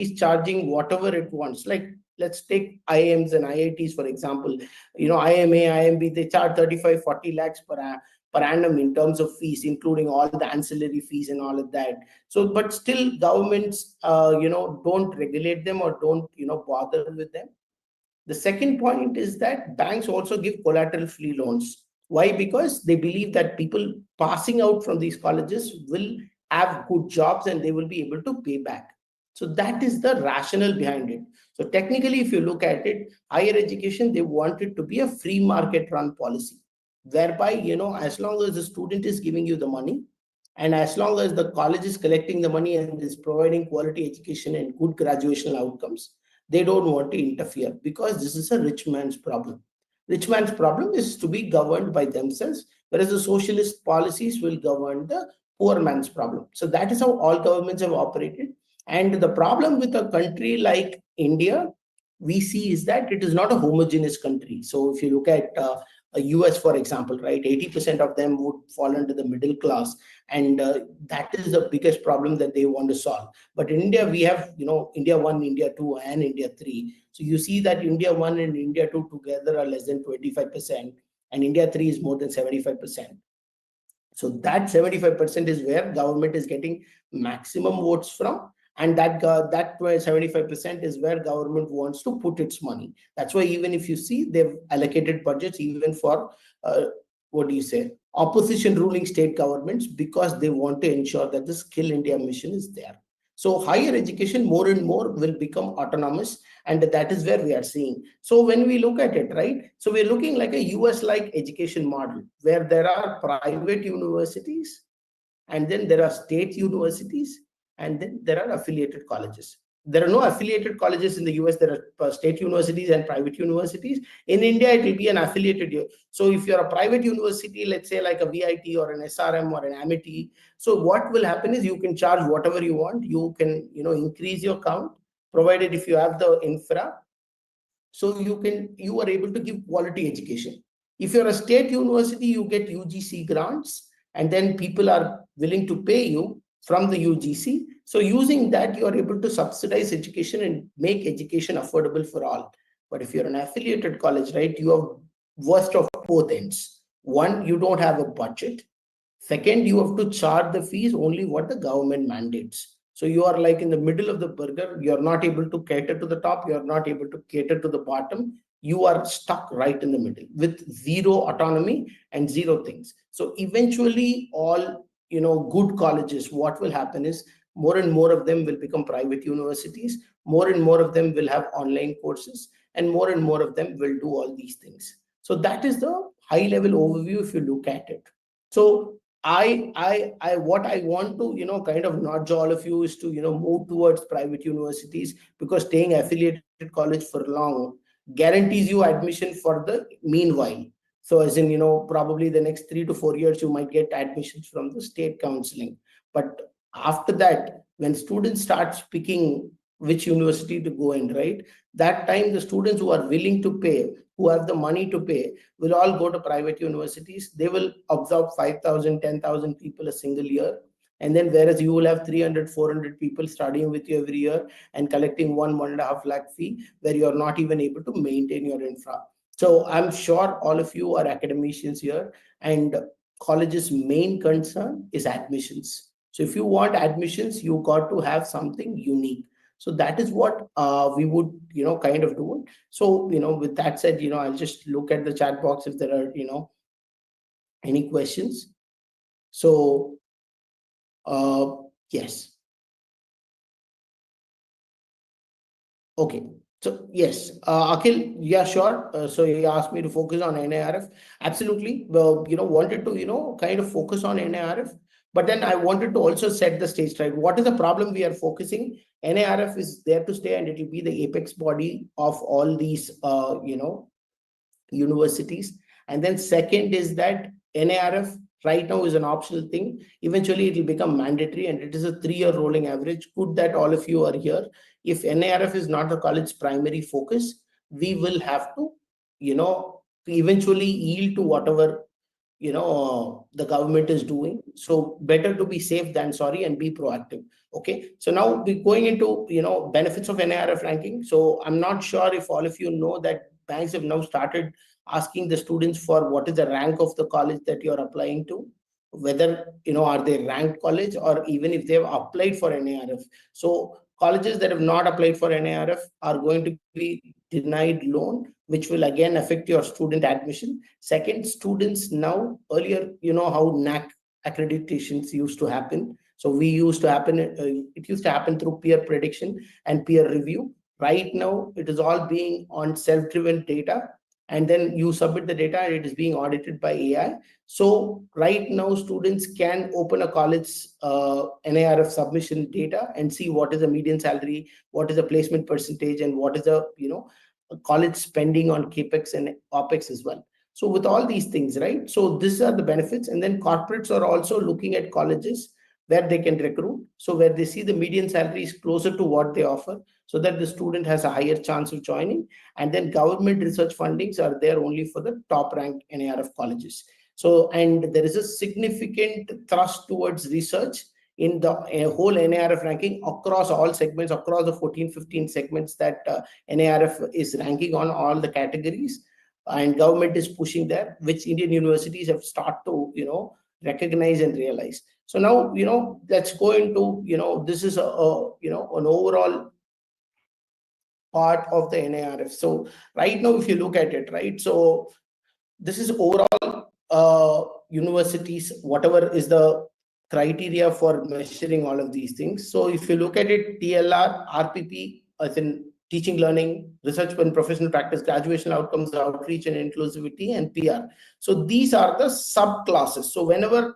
is charging whatever it wants. Like, let's take IIMs and IITs, for example. IMA, IMB, they charge 35, 40 lakhs per annum in terms of fees, including all the ancillary fees and all of that. So, but still governments, don't regulate them or don't, bother with them. The second point is that banks also give collateral-free loans. Why? Because they believe that people passing out from these colleges will have good jobs and they will be able to pay back. So that is the rationale behind it. So technically, if you look at it, higher education, they want it to be a free market run policy, whereby, as long as the student is giving you the money, and as long as the college is collecting the money and is providing quality education and good graduation outcomes, they don't want to interfere, because this is a rich man's problem. Rich man's problem is to be governed by themselves, whereas the socialist policies will govern the poor man's problem. So that is how all governments have operated. And the problem with a country like India, we see, is that it is not a homogeneous country. So if you look at a US, for example, right, 80% of them would fall under the middle class. And that is the biggest problem that they want to solve. But in India, we have, India 1, India 2, and India 3. So you see that India 1 and India 2 together are less than 25%, and India 3 is more than 75%. So that 75% is where government is getting maximum votes from. And that 75% is where government wants to put its money. That's why even if you see, they've allocated budgets even for, opposition ruling state governments, because they want to ensure that the Skill India mission is there. So higher education more and more will become autonomous, and that is where we are seeing. So when we look at it, right, so we're looking like a US-like education model, where there are private universities, and then there are state universities, and then there are affiliated colleges. There are no affiliated colleges in the US. There are state universities and private universities. In India, it will be an affiliated. So if you're a private university, let's say like a VIT or an SRM or an Amity, so what will happen is you can charge whatever you want. You can, increase your count, provided if you have the infra. So you are able to give quality education. If you're a state university, you get UGC grants, and then people are willing to pay you from the UGC. So using that, you are able to subsidize education and make education affordable for all. But if you're an affiliated college, right, you have worst of both ends. One, you don't have a budget. Second, you have to charge the fees only what the government mandates. So you are like in the middle of the burger. You're not able to cater to the top. You're not able to cater to the bottom. You are stuck right in the middle with zero autonomy and zero things. So eventually all, good colleges, what will happen is more and more of them will become private universities. More and more of them will have online courses, and more of them will do all these things. So that is the high level overview if you look at it. So what I want to, kind of nudge all of you is to, move towards private universities, because staying affiliated college for long guarantees you admission for the meanwhile. So as in, probably the next 3 to 4 years, you might get admissions from the state counseling. But after that, when students start picking which university to go in, right, that time the students who are willing to pay, who have the money to pay, will all go to private universities. They will absorb 5,000, 10,000 people a single year. And then whereas you will have 300, 400 people studying with you every year and collecting 1.5 lakh fee, where you're not even able to maintain your infra. So I'm sure all of you are academicians here, and college's main concern is admissions. So if you want admissions, you got to have something unique. So that is what we would, kind of do. So, with that said, I'll just look at the chat box if there are, any questions. So, yes. Okay. So yes, Akhil, yeah, sure. So he asked me to focus on NIRF. Absolutely. Well, wanted to, kind of focus on NIRF. But then I wanted to also set the stage, right? What is the problem we are focusing? NIRF is there to stay, and it will be the apex body of all these, universities. And then second is that NIRF right now is an optional thing. Eventually, it will become mandatory, and it is a 3-year rolling average. Good that all of you are here. If NIRF is not the college's primary focus, we will have to, eventually yield to whatever the government is doing. So better to be safe than sorry and be proactive. Okay, so now we're going into benefits of NIRF ranking. So I'm not sure if all of you know that banks have now started asking the students for what is the rank of the college that you're applying to, whether are they ranked college, or even if they have applied for NIRF. So colleges that have not applied for NIRF are going to be denied loan, which will again affect your student admission. Second, students now, earlier, how NAAC accreditations used to happen. So it used to happen through peer prediction and peer review. Right now, it is all being on self-driven data, and then you submit the data and it is being audited by AI. So right now, students can open a college NIRF submission data and see what is the median salary, what is the placement percentage, and what is the college spending on capex and opex as well. So with all these things, right? So these are the benefits. And then corporates are also looking at colleges where they can recruit. So where they see the median salary is closer to what they offer, so that the student has a higher chance of joining. And then government research fundings are there only for the top ranked NIRF colleges. So, and there is a significant thrust towards research in the whole NIRF ranking across all segments, across the 14-15 segments that NIRF is ranking on all the categories, and government is pushing there, which Indian universities have started to recognize and realize. So now let's go into this is an overall part of the NIRF. So right now, if you look at it, right, so this is overall universities, whatever is the criteria for measuring all of these things. So if you look at it, TLR, RPP, as in teaching, learning, research and professional practice, graduation outcomes, outreach and inclusivity, and PR. So these are the subclasses. So whenever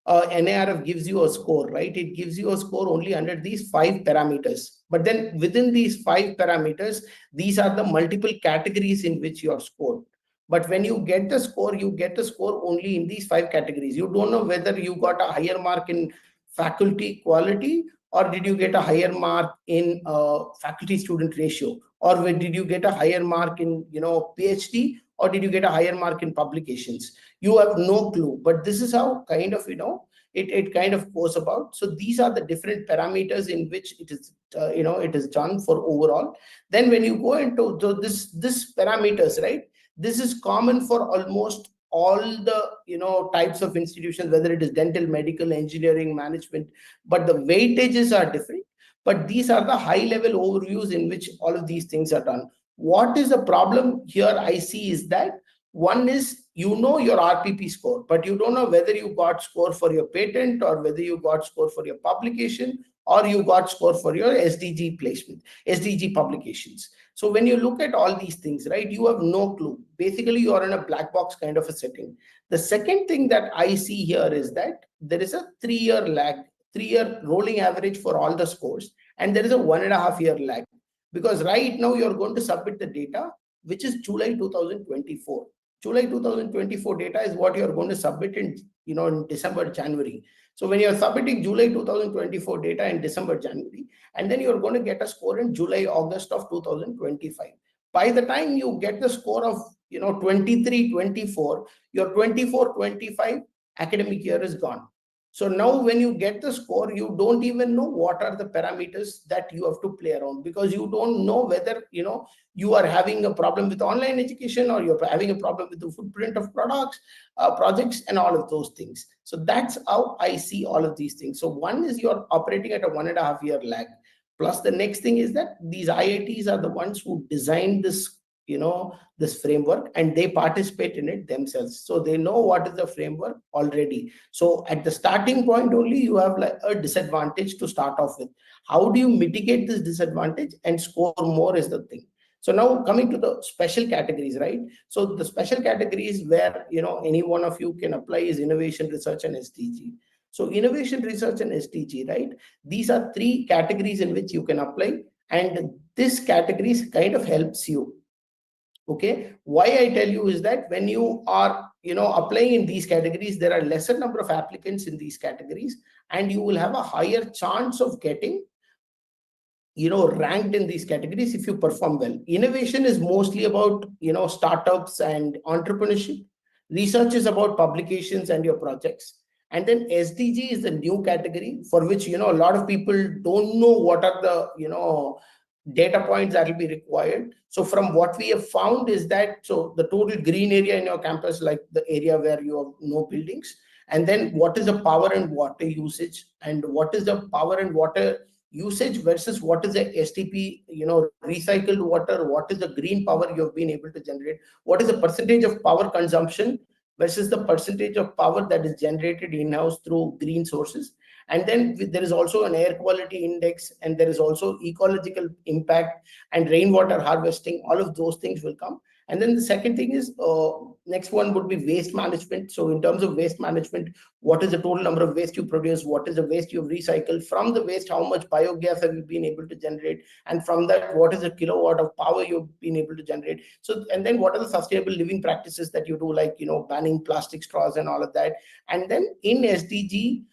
NIRF gives you a score, right? It gives you a score only under these 5 parameters. But then within these 5 parameters, these are the multiple categories in which you are scored. But when you get the score, you get the score only in these 5 categories. You don't know whether you got a higher mark in faculty quality, or did you get a higher mark in faculty student ratio, or did you get a higher mark in PhD, or did you get a higher mark in publications? You have no clue. But this is how kind of it kind of goes about. So these are the different parameters in which it is it is done for overall. Then when you go into this parameters, right, this is common for almost all the types of institutions, whether it is dental, medical, engineering, management, but the weightages are different. But these are the high level overviews in which all of these things are done. What is the problem here I see is that one is your RPP score, but you don't know whether you got score for your patent, or whether you got score for your publication, or you got score for your SDG placement, SDG publications. So when you look at all these things, right, you have no clue. Basically, you are in a black box kind of a setting. The second thing that I see here is that there is a 3-year lag, 3-year rolling average for all the scores, and there is a 1.5-year lag. Because right now you're going to submit the data, which is July 2024. July 2024 data is what you're going to submit in December, January. So when you're submitting July 2024 data in December, January, and then you're going to get a score in July, August of 2025. By the time you get the score of 23, 24, your 24, 25 academic year is gone. So now when you get the score, you don't even know what are the parameters that you have to play around, because you don't know whether you are having a problem with online education, or you're having a problem with the footprint of products, projects, and all of those things. So that's how I see all of these things. So one is you're operating at a 1.5-year lag. Plus the next thing is that these IITs are the ones who designed this this framework, and they participate in it themselves. So they know what is the framework already. So at the starting point only, you have like a disadvantage to start off with. How do you mitigate this disadvantage and score more is the thing. So now coming to the special categories, right? So the special categories where any one of you can apply is innovation, research, and SDG. So innovation, research, and SDG, right? These are 3 categories in which you can apply, and this categories kind of helps you. Okay, why I tell you is that when you are applying in these categories, there are lesser number of applicants in these categories, and you will have a higher chance of getting ranked in these categories if you perform well. Innovation is mostly about startups and entrepreneurship. Research is about publications and your projects. And then SDG is the new category for which, a lot of people don't know what are the, data points that will be required. So from what we have found is that, so the total green area in your campus, like the area where you have no buildings, and then what is the power and water usage, and what is the power and water usage versus what is the STP, recycled water, what is the green power you have been able to generate, what is the percentage of power consumption versus the percentage of power that is generated in-house through green sources. And then there is also an air quality index, and there is also ecological impact and rainwater harvesting. All of those things will come. And then the second thing is, next one would be waste management. So in terms of waste management, what is the total number of waste you produce? What is the waste you've recycled? From the waste, how much biogas have you been able to generate? And from that, what is the kilowatt of power you've been able to generate? So, and then what are the sustainable living practices that you do, like, banning plastic straws and all of that. And then in SDG,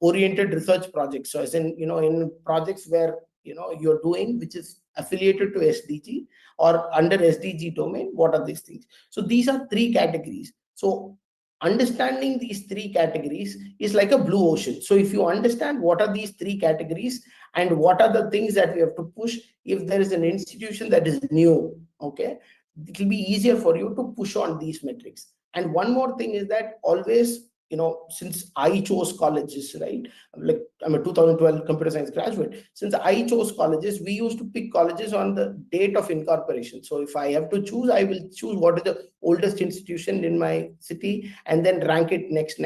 oriented research projects. So as in projects where, you're doing, which is affiliated to SDG or under SDG domain, what are these things? So these are three categories. So understanding these three categories is like a blue ocean. So if you understand what are these three categories and what are the things that we have to push, if there is an institution that is new, okay, it will be easier for you to push on these metrics. And one more thing is that always, since I chose colleges, right? Like, I'm a 2012 computer science graduate. Since I chose colleges, we used to pick colleges on the date of incorporation. So if I have to choose, I will choose what is the oldest institution in my city and then rank it next.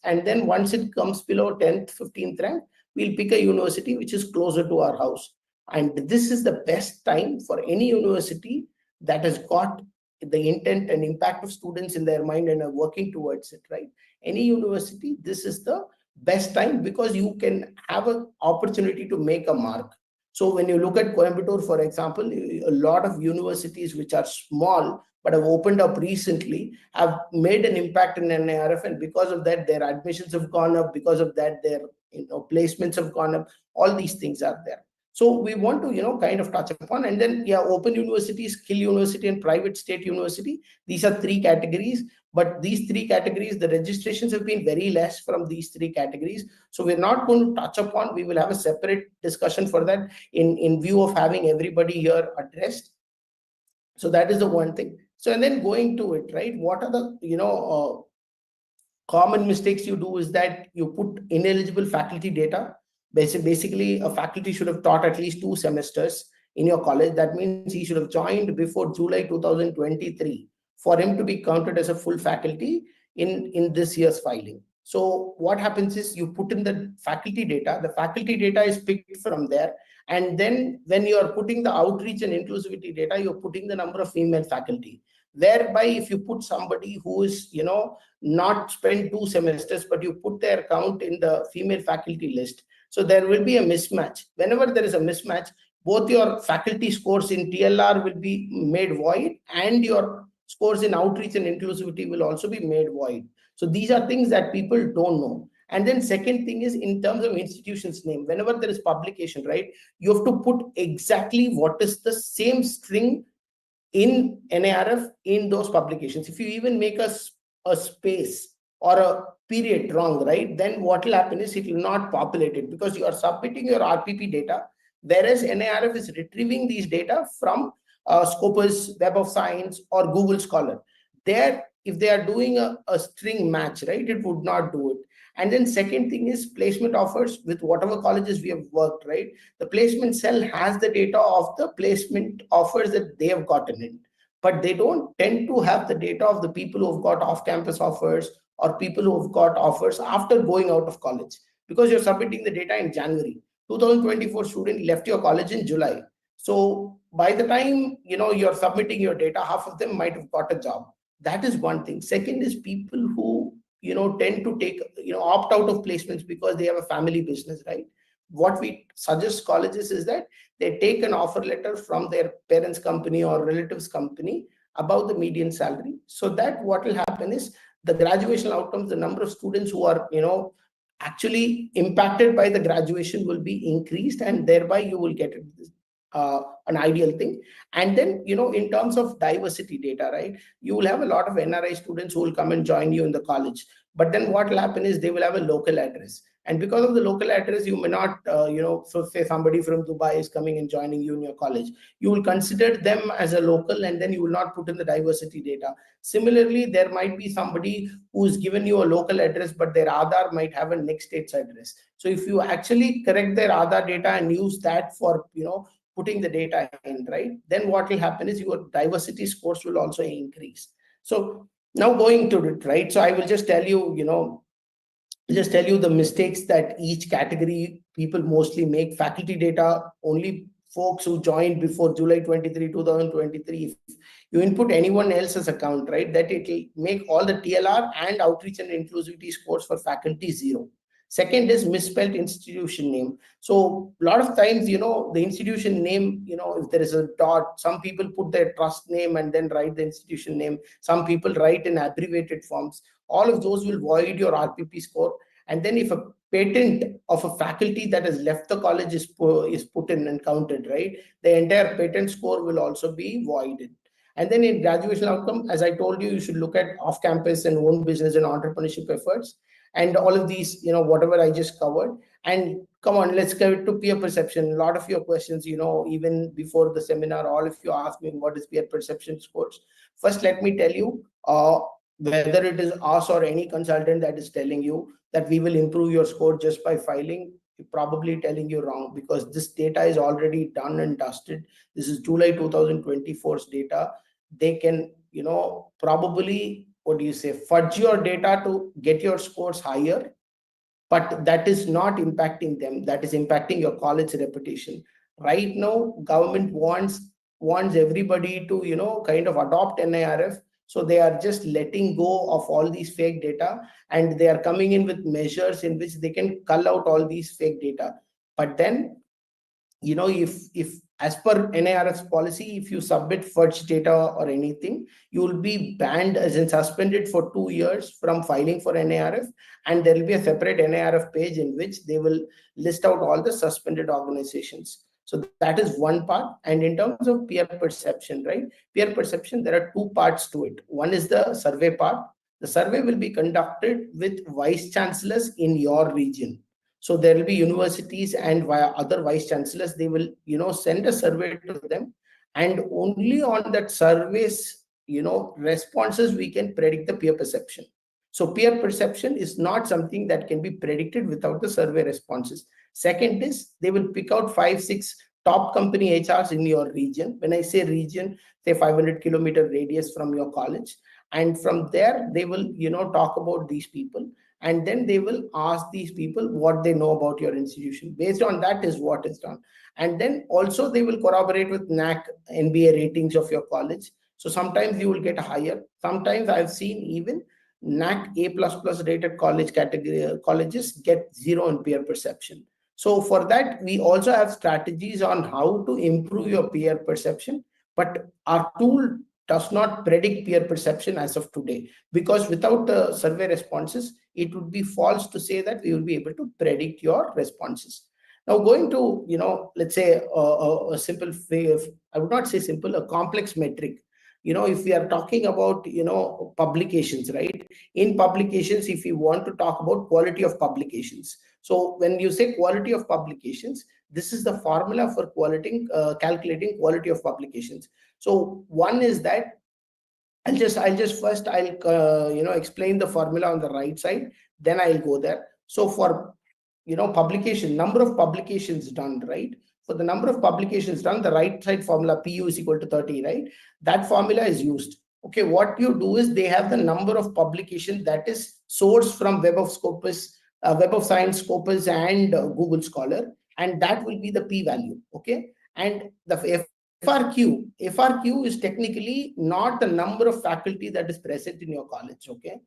And then once it comes below 10th, 15th rank, we'll pick a university which is closer to our house. And this is the best time for any university that has got the intent and impact of students in their mind and are working towards it, right? Any university, this is the best time because you can have an opportunity to make a mark. So when you look at Coimbatore, for example, a lot of universities which are small but have opened up recently have made an impact in NIRF, and because of that, their admissions have gone up. Because of that, their placements have gone up. All these things are there. So we want to, kind of touch upon, and then, open university, skill university, and private state university. These are three categories, but these three categories, the registrations have been very less from these three categories. So we're not going to touch upon, we will have a separate discussion for that in view of having everybody here addressed. So that is the one thing. So, and then going to it, right? What are the, common mistakes you do is that you put ineligible faculty data. Basically, a faculty should have taught at least 2 semesters in your college. That means he should have joined before July 2023 for him to be counted as a full faculty in this year's filing. So what happens is you put in the faculty data. The faculty data is picked from there. And then when you are putting the outreach and inclusivity data, you're putting the number of female faculty. Whereby if you put somebody who is, not spent 2 semesters, but you put their count in the female faculty list, so there will be a mismatch. Whenever there is a mismatch, both your faculty scores in TLR will be made void and your scores in outreach and inclusivity will also be made void. So these are things that people don't know. And then second thing is in terms of institution's name, whenever there is publication, right, you have to put exactly what is the same string in NARF in those publications. If you even make a space or a period wrong, right, then what will happen is it will not populate it because you are submitting your RPP data, whereas NARF is retrieving these data from Scopus, Web of Science, or Google Scholar. There, if they are doing a string match, right, it would not do it. And then second thing is placement offers with whatever colleges we have worked, right? The placement cell has the data of the placement offers that they have gotten in, but they don't tend to have the data of the people who have got off-campus offers or people who have got offers after going out of college, because you're submitting the data in January. 2024 student left your college in July. So by the time, you're submitting your data, half of them might have got a job. That is one thing. Second is people who, tend to take, opt out of placements because they have a family business, right? What we suggest colleges is that they take an offer letter from their parents' company or relatives' company above the median salary, so that what will happen is the graduation outcomes, the number of students who are, actually impacted by the graduation will be increased, and thereby you will get it. an ideal thing. And then, in terms of diversity data, right, you will have a lot of NRI students who will come and join you in the college. But then what will happen is they will have a local address. And because of the local address, you may not, so say somebody from Dubai is coming and joining you in your college, you will consider them as a local, and then you will not put in the diversity data. Similarly, there might be somebody who's given you a local address, but their Aadhaar might have a next state's address. So if you actually correct their Aadhaar data and use that for, putting the data in, right, then what will happen is your diversity scores will also increase. So now going to it, right, so I will just tell you, the mistakes that each category people mostly make. Faculty data, only folks who joined before July 23, 2023, if you input anyone else's account, right, that it will make all the TLR and outreach and inclusivity scores for faculty 0. Second is misspelled institution name. So a lot of times, the institution name, if there is a dot, some people put their trust name and then write the institution name. Some people write in abbreviated forms. All of those will void your RPP score. And then if a patent of a faculty that has left the college is put in and counted, right, the entire patent score will also be voided. And then in graduation outcome, as I told you, you should look at off-campus and own business and entrepreneurship efforts. And all of these, whatever I just covered. And come on, let's go to peer perception. A lot of your questions, even before the seminar, all of you asked me what is peer perception scores. First, let me tell you, whether it is us or any consultant that is telling you that we will improve your score just by filing, probably telling you wrong, because this data is already done and dusted. This is July 2024's data. They can, probably, fudge your data to get your scores higher, but that is not impacting them. That is impacting your college reputation. Right now, government wants everybody to, kind of adopt NIRF. So they are just letting go of all these fake data, and they are coming in with measures in which they can cull out all these fake data. But then, if as per NIRF's policy, if you submit fudge data or anything, you will be banned, as in suspended for 2 years from filing for NIRF. And there will be a separate NIRF page in which they will list out all the suspended organizations. So that is one part. And in terms of peer perception, right? Peer perception, there are 2 parts to it. One is the survey part. The survey will be conducted with vice chancellors in your region. So there will be universities and via other vice chancellors, they will, send a survey to them. And only on that survey's, responses, we can predict the peer perception. So peer perception is not something that can be predicted without the survey responses. Second is they will pick out 5-6 top company HRs in your region. When I say region, say 500-kilometer radius from your college. And from there, they will, talk about these people. And then they will ask these people what they know about your institution. Based on that is what is done. And then also they will corroborate with NAAC NBA ratings of your college. So sometimes you will get higher. Sometimes I've seen even NAAC A++ rated college category colleges get 0 in peer perception. So for that, we also have strategies on how to improve your peer perception. But our tool does not predict peer perception as of today, because without the survey responses, it would be false to say that we will be able to predict your responses. Now going to, let's say a simple, I would not say simple, a complex metric. If we are talking about, publications, right? In publications, if you want to talk about quality of publications. So when you say quality of publications, this is the formula for calculating quality of publications. So one is that I'll explain the formula on the right side, then I'll go there. So for, publication, number of publications done, right? For the number of publications done, the right side formula, PU is equal to 30, right? That formula is used. Okay, what you do is they have the number of publications that is sourced from Web of Science, Scopus, and Google Scholar, and that will be the P value. Okay, and the FRQ is technically not the number of faculty that is present in your college. Okay,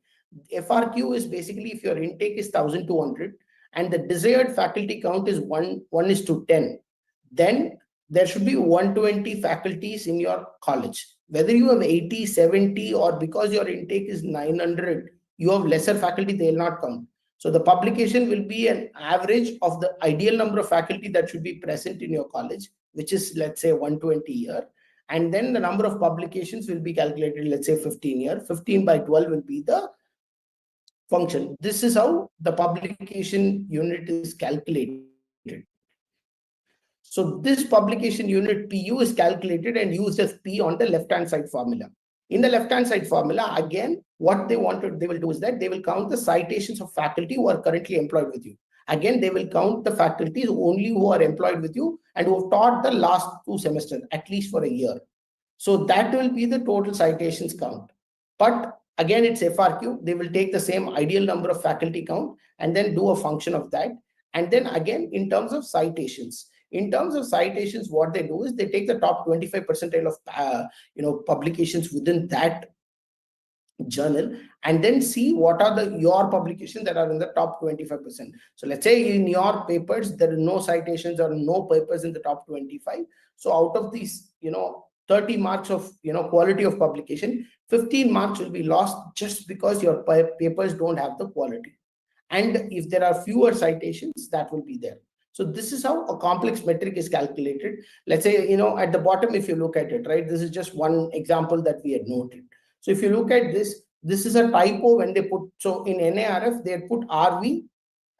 FRQ is basically if your intake is 1,200 and the desired faculty count is 1:10, then there should be 120 faculties in your college. Whether you have 80, 70, or because your intake is 900, you have lesser faculty, they will not count. So the publication will be an average of the ideal number of faculty that should be present in your college. which is, let's say, 120 year. And then the number of publications will be calculated, let's say 15 year. 15 by 12 will be the function. This is how the publication unit is calculated. So this publication unit PU is calculated and used as P on the left-hand side formula. In the left-hand side formula, again, what they will do is that they will count the citations of faculty who are currently employed with you. Again, they will count the faculties only who are employed with you and who have taught the last 2 semesters, at least for a year. So that will be the total citations count. But again, it's FRQ. They will take the same ideal number of faculty count and then do a function of that. And then again, in terms of citations, what they do is they take the top 25 percentile of publications within that journal and then see what are your publications that are in the top 25%. So let's say in your papers there are no citations or no papers in the top 25. So out of these 30 marks of quality of publication, 15 marks will be lost just because your papers don't have the quality. And if there are fewer citations, that will be there. So this is how a complex metric is calculated. Let's say, at the bottom, if you look at it, right, this is just one example that we had noted. So if you look at this is a typo when they put, so in NARF, they put RV,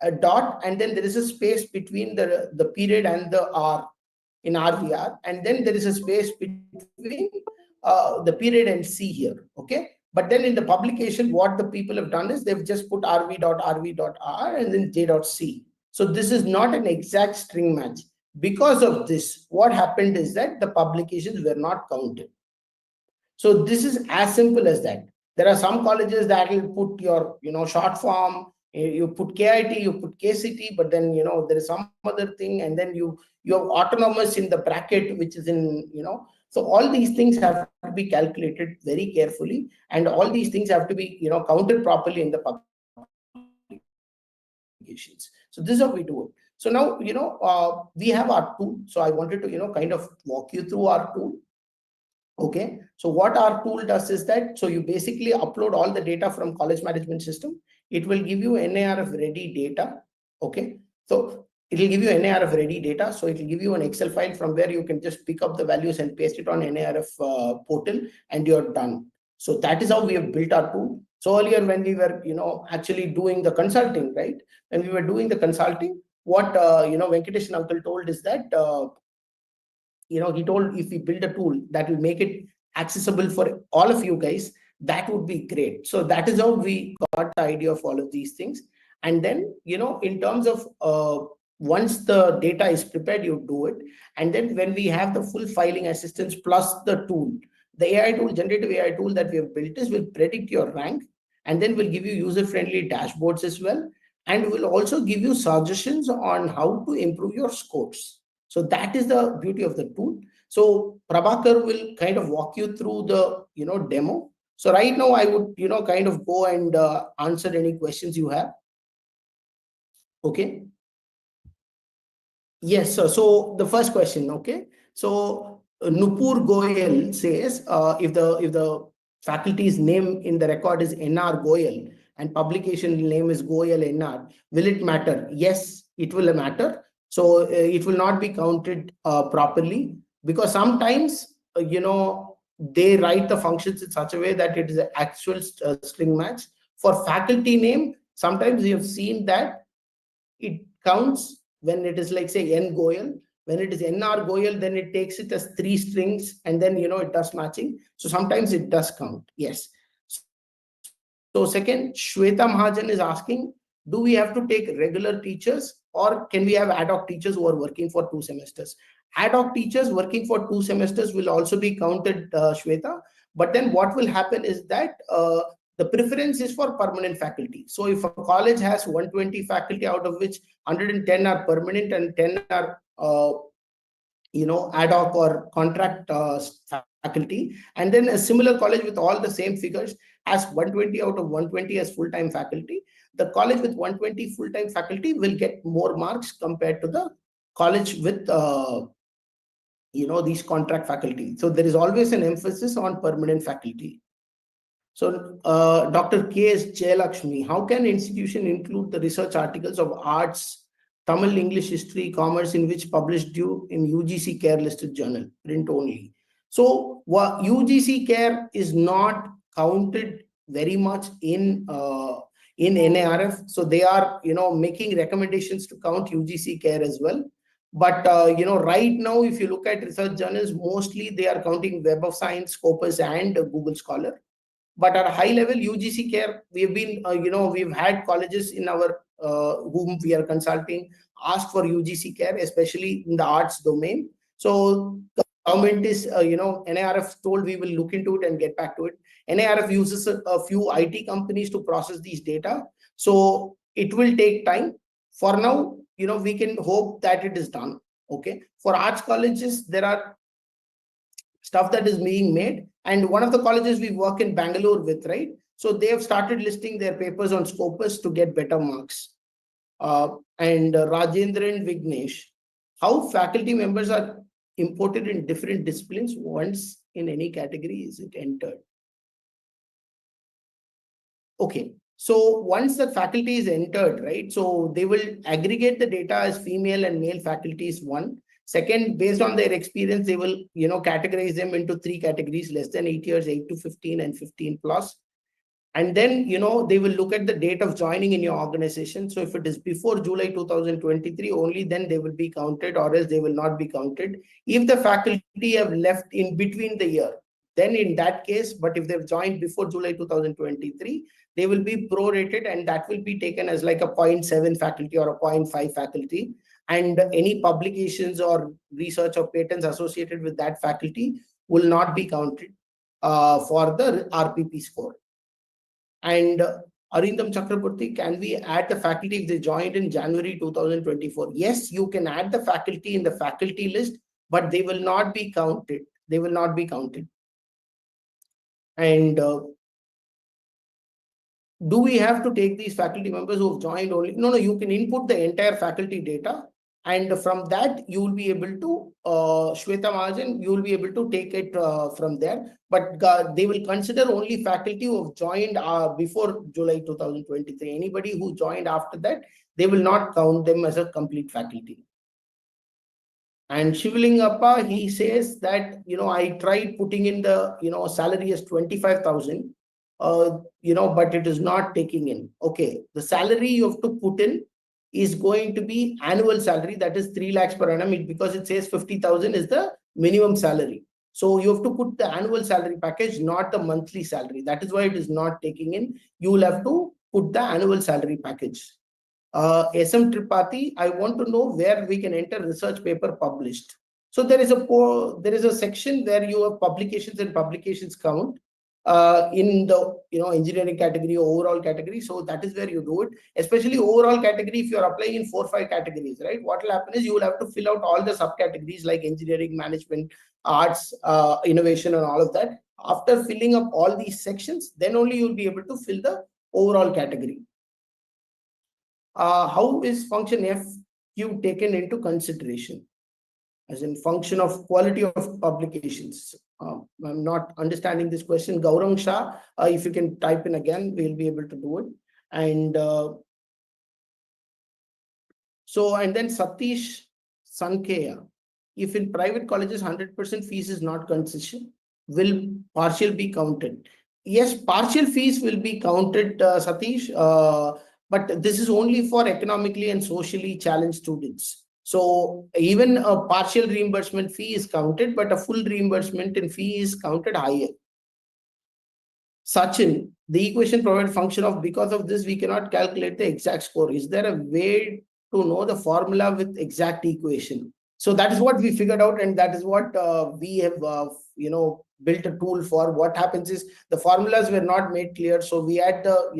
a dot, and then there is a space between the period and the R in RVR. And then there is a space between the period and C here, okay? But then in the publication, what the people have done is they've just put RV.RV.R and then J.C. So this is not an exact string match. Because of this, what happened is that the publications were not counted. So this is as simple as that. There are some colleges that will put your, short form, you put KIT, you put KCT, but then, there is some other thing, and then you have autonomous in the bracket, which is in, so all these things have to be calculated very carefully, and all these things have to be, counted properly in the publications. So this is how we do it. So now, we have our tool. So I wanted to, kind of walk you through our tool. Okay, so what our tool does is that, so you basically upload all the data from college management system. It will give you NARF ready data. Okay, so it will give you NARF ready data. So it will give you an Excel file from where you can just pick up the values and paste it on NARF portal, and you're done. So that is how we have built our tool. So earlier when we were, actually doing the consulting, right? When we were doing the consulting, what, Venkatesh and uncle told is that, he told if we build a tool that will make it accessible for all of you guys, that would be great. So that is how we got the idea of all of these things. And then, in terms of once the data is prepared, you do it. And then when we have the full filing assistance plus the tool, the AI tool, generative AI tool that we have built will predict your rank, and then will give you user-friendly dashboards as well. And will also give you suggestions on how to improve your scores. So that is the beauty of the tool. So Prabhakar will kind of walk you through the, demo. So right now I would, kind of go and answer any questions you have. Okay. Yes, sir. So the first question, okay. So Nupur Goyal says, if the faculty's name in the record is NR Goyal and publication name is Goyal NR, will it matter? Yes, it will matter. So it will not be counted properly, because sometimes, they write the functions in such a way that it is an actual string match. For faculty name, sometimes you have seen that it counts when it is like, say, N Goyal. When it is NR Goyal, then it takes it as 3 strings, and then, it does matching. So sometimes it does count. Yes. So second, Shweta Mahajan is asking, do we have to take regular teachers, or can we have ad hoc teachers who are working for 2 semesters? Ad hoc teachers working for 2 semesters will also be counted, Shweta. But then what will happen is that the preference is for permanent faculty. So if a college has 120 faculty, out of which 110 are permanent and 10 are ad hoc or contract faculty, and then a similar college with all the same figures has 120 out of 120 as full-time faculty, the college with 120 full-time faculty will get more marks compared to the college with these contract faculty. So there is always an emphasis on permanent faculty. So Dr. K.S. Jayalakshmi, how can institution include the research articles of arts Tamil, English, History, Commerce, in which published due in UGC Care listed journal, print only. So UGC Care is not counted very much in NARF. So they are, making recommendations to count UGC Care as well. But, right now, if you look at research journals, mostly they are counting Web of Science, Scopus, and Google Scholar. But at a high level, UGC Care, we've been, we've had colleges in our whom we are consulting ask for UGC Care, especially in the arts domain. So government is, NIRF told we will look into it and get back to it. NIRF uses a few IT companies to process these data. So it will take time. For now, we can hope that it is done. Okay. For arts colleges, there are stuff that is being made. And one of the colleges we work in Bangalore with, right? So they have started listing their papers on Scopus to get better marks. And Rajendran Vignesh, how faculty members are imported in different disciplines once in any category is it entered? Okay, so once the faculty is entered, right? So they will aggregate the data as female and male faculties, one. Second, based on their experience, they will, categorize them into 3 categories: less than 8 years, 8 to 15, and 15 plus. And then, they will look at the date of joining in your organization. So if it is before July 2023, only then they will be counted, or else they will not be counted. If the faculty have left in between the year, then in that case, but if they've joined before July 2023, they will be prorated, and that will be taken as like a 0.7 faculty or a 0.5 faculty. And any publications or research or patents associated with that faculty will not be counted for the RPP score. And Arindam Chakraborty, can we add the faculty if they joined in January 2024? Yes, you can add the faculty in the faculty list, but they will not be counted. They will not be counted. And do we have to take these faculty members who have joined only? No, you can input the entire faculty data. And from that, you will be able to, Shweta Mahajan, you will be able to take it from there. But they will consider only faculty who have joined before July 2023. Anybody who joined after that, they will not count them as a complete faculty. And Shivlingappa, he says that, I tried putting in the, salary as 25,000, but it is not taking in. Okay, the salary you have to put in is going to be annual salary, that is 3 lakhs per annum, because it says 50,000 is the minimum salary. So you have to put the annual salary package, not the monthly salary. That is why it is not taking in. You will have to put the annual salary package. SM Tripathi, I want to know where we can enter research paper published. So there is a section where you have publications and publications count in the engineering category or overall category. So that is where you do it. Especially overall category, if you are applying in 4 or 5 categories, right? What will happen is you will have to fill out all the subcategories like engineering, management, arts, innovation, and all of that. After filling up all these sections, then only you will be able to fill the overall category. How is function FQ taken into consideration? As in function of quality of publications. I'm not understanding this question. Gaurang Shah, if you can type in again, we'll be able to do it. And and then Satish Sankeya, if in private colleges 100% fees is not concession, will partial be counted? Yes, partial fees will be counted, Satish, but this is only for economically and socially challenged students. So even a partial reimbursement fee is counted, but a full reimbursement in fee is counted higher. Sachin, the equation provides function of, because of this, we cannot calculate the exact score. Is there a way to know the formula with exact equation? So that is what we figured out, and that is what we have, built a tool for. What happens is the formulas were not made clear. So we had the,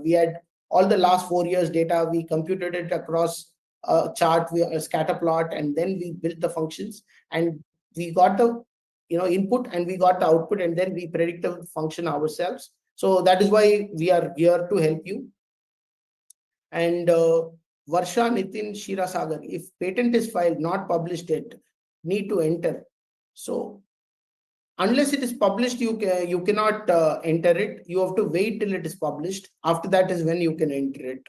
we had all the last 4 years data. We computed it across a chart, a scatter plot, and then we built the functions, and we got the input and we got the output, and then we predict the function ourselves. So that is why we are here to help you. And Varsha Nitin Shirasagar, if patent is filed, not published yet, need to enter. So unless it is published, you cannot enter it. You have to wait till it is published. After that is when you can enter it.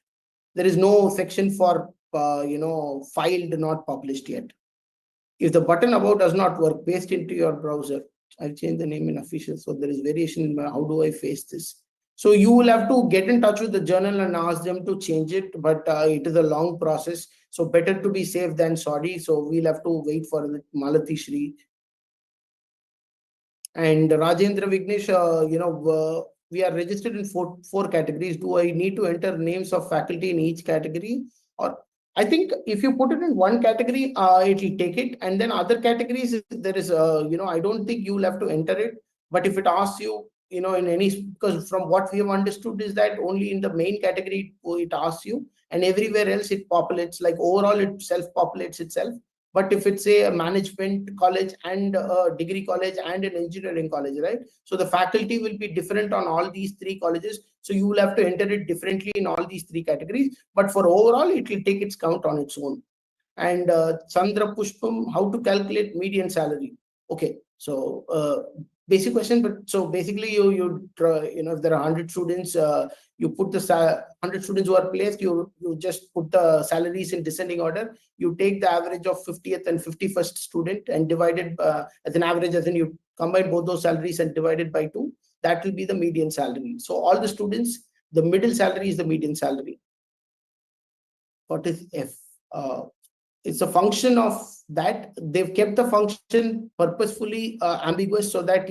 There is no section for filed, not published yet. If the button above does not work, paste into your browser. I've changed the name in official, so there is variation in how do I face this. So you will have to get in touch with the journal and ask them to change it, but it is a long process. So better to be safe than sorry. So we'll have to wait for the Malati Shri. And Rajendra Vignesh, we are registered in four categories. Do I need to enter names of faculty in each category? Or I think if you put it in one category, it will take it. And then other categories, there is, I don't think you will have to enter it. But if it asks you, in any, because from what we have understood is that only in the main category it asks you, and everywhere else it populates, like overall it self-populates itself. But if it's a management college and a degree college and an engineering college, right? So the faculty will be different on all these three colleges. So you will have to enter it differently in all these three categories. But for overall, it will take its count on its own. And Chandra Pushpam, how to calculate median salary? Okay, so basic question, but so basically if there are 100 students, you put the 100 students who are placed, you just put the salaries in descending order. You take the average of 50th and 51st student and divide it as an average, as in you combine both those salaries and divide it by 2. That will be the median salary. So all the students, the middle salary is the median salary. What is F? It's a function of that. They've kept the function purposefully ambiguous so that,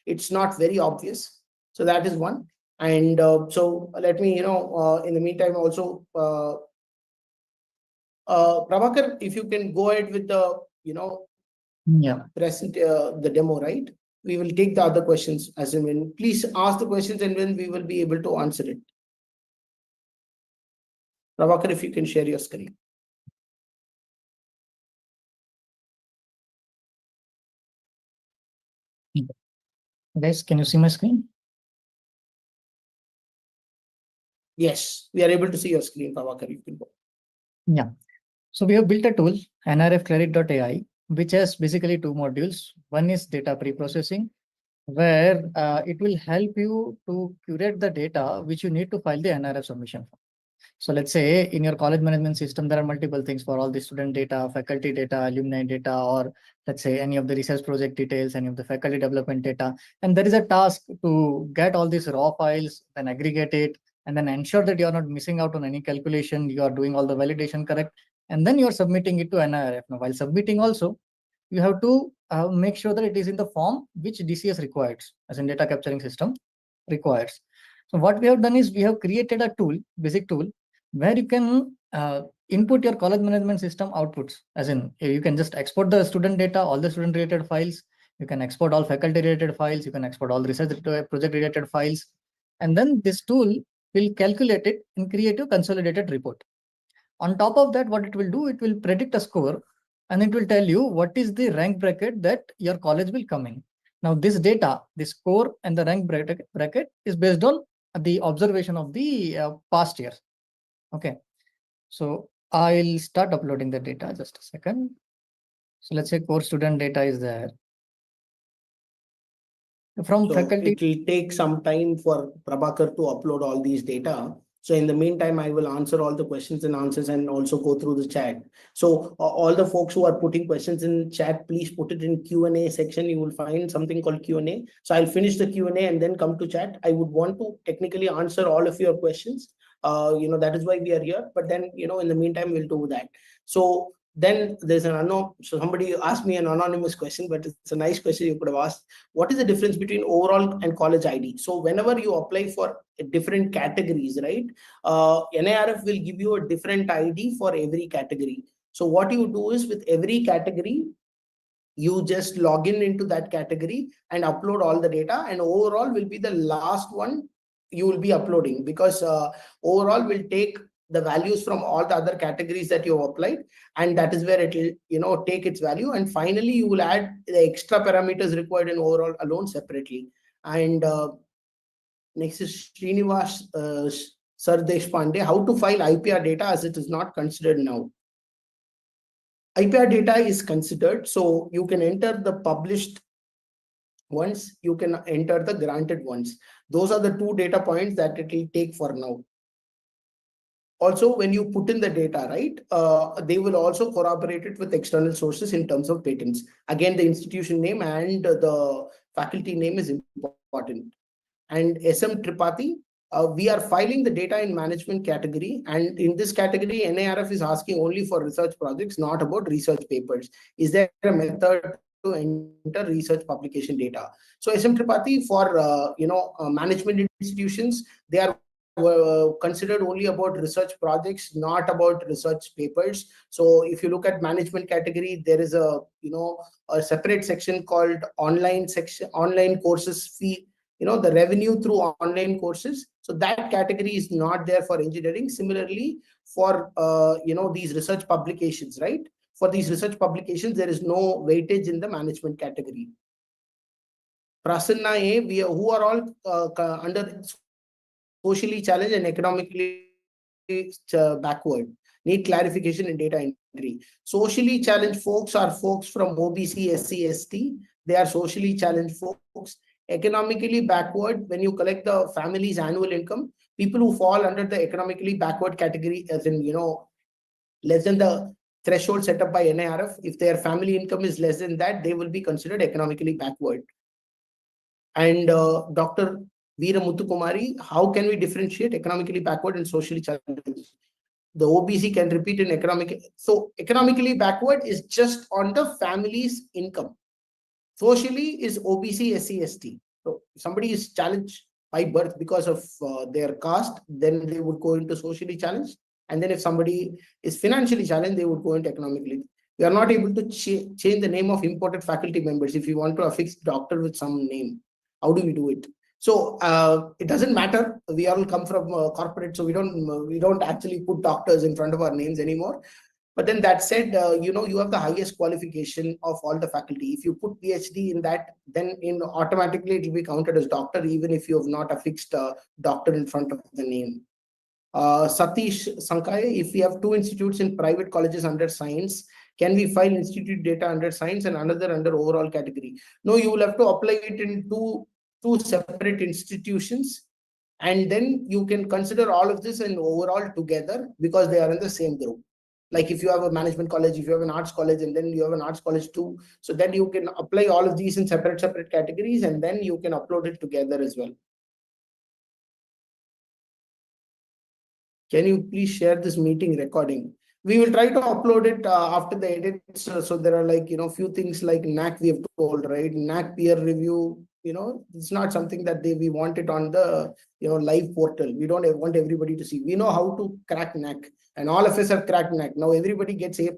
it's not very obvious. So that is one. And so let me, in the meantime, also, Prabhakar, if you can go ahead with the, present, the demo, right? We will take the other questions as and when. Please ask the questions and when we will be able to answer it. Prabhakar, if you can share your screen. Guys, can you see my screen? Yes, we are able to see your screen, Prabhakar. You can go. Yeah. So we have built a tool, NRF which has basically 2 modules. One is data pre-processing, where it will help you to curate the data which you need to file the NRF submission for. So let's say in your college management system, there are multiple things for all the student data, faculty data, alumni data, or let's say any of the research project details, any of the faculty development data. And there is a task to get all these raw files, then aggregate it, and then ensure that you are not missing out on any calculation, you are doing all the validation correct, and then you are submitting it to NIRF. Now, while submitting also, you have to make sure that it is in the form which DCS requires, as in data capturing system requires. So what we have done is we have created a tool, basic tool, where you can input your college management system outputs, as in you can just export the student data, all the student related files, you can export all faculty related files, you can export all research project related files, and then this tool will calculate it and create a consolidated report. On top of that, what it will do, it will predict a score and it will tell you what is the rank bracket that your college will come in. Now, this data, the score and the rank bracket is based on the observation of the past years. Okay, so I'll start uploading the data. Just a second. So let's say core student data is there. From faculty, it will take some time for Prabhakar to upload all these data. So in the meantime, I will answer all the questions and answers and also go through the chat. So all the folks who are putting questions in chat, please put it in Q&A section. You will find something called Q&A. So I'll finish the Q&A and then come to chat. I would want to technically answer all of your questions. That is why we are here. But then, in the meantime, we'll do that. So then there's an unknown. So somebody asked me an anonymous question, but it's a nice question you could have asked. What is the difference between overall and college ID? So whenever you apply for different categories, right, NIRF will give you a different ID for every category. So what you do is with every category, you just log into that category and upload all the data, and overall will be the last one you will be uploading, because overall will take the values from all the other categories that you have applied, and that is where it will take its value, and finally you will add the extra parameters required in overall alone separately. And next is Srinivas Sardesh Pandey, how to file IPR data as it is not considered now. IPR data is considered, so you can enter the published ones, you can enter the granted ones. Those are the 2 data points that it will take for now. also when you put in the data, right, they will also corroborate it with external sources in terms of patents. Again, the institution name and the faculty name is important. And SM Tripathi, we are filing the data in management category. And in this category, NIRF is asking only for research projects, not about research papers. Is there a method to enter research publication data? So SM Tripathi for, management institutions, they are considered only about research projects, not about research papers. So if you look at management category, there is a separate section called online courses fee, the revenue through online courses. So that category is not there for engineering. Similarly, for these research publications, right? For these research publications, there is no weightage in the management category. Prasanna A, who are all under socially challenged and economically backward, need clarification in data entry. Socially challenged folks are folks from OBC, SC, ST. They are socially challenged folks. Economically backward, when you collect the family's annual income, people who fall under the economically backward category, as in, less than the threshold set up by NIRF, if their family income is less than that, they will be considered economically backward. And Dr. Veera Muthukumari, how can we differentiate economically backward and socially challenged? The OBC can repeat in economic. So economically backward is just on the family's income. Socially is OBC, SC, ST. So if somebody is challenged by birth because of their caste, then they would go into socially challenged. And then if somebody is financially challenged, they would go into economically. We are not able to change the name of imported faculty members. If you want to affix doctor with some name, how do we do it? So it doesn't matter. We all come from corporate, so we don't actually put doctors in front of our names anymore. But then that said, you have the highest qualification of all the faculty. If you put PhD in that, then automatically it will be counted as doctor, even if you have not affixed doctor in front of the name. Satish Sankai, if we have two institutes in private colleges under science, can we file institute data under science and another under overall category? No, you will have to apply it in two separate institutions, and then you can consider all of this and overall together because they are in the same group. Like if you have a management college, if you have an arts college, and then you have an arts college too, so then you can apply all of these in separate categories, and then you can upload it together as well. Can you please share this meeting recording? We will try to upload it after the edits. So there are few things like NAAC we have told, right? NAAC peer review, it's not something that we want it on the, live portal. We don't want everybody to see. We know how to crack NAAC, and all of us have cracked NAAC. Now everybody gets A++.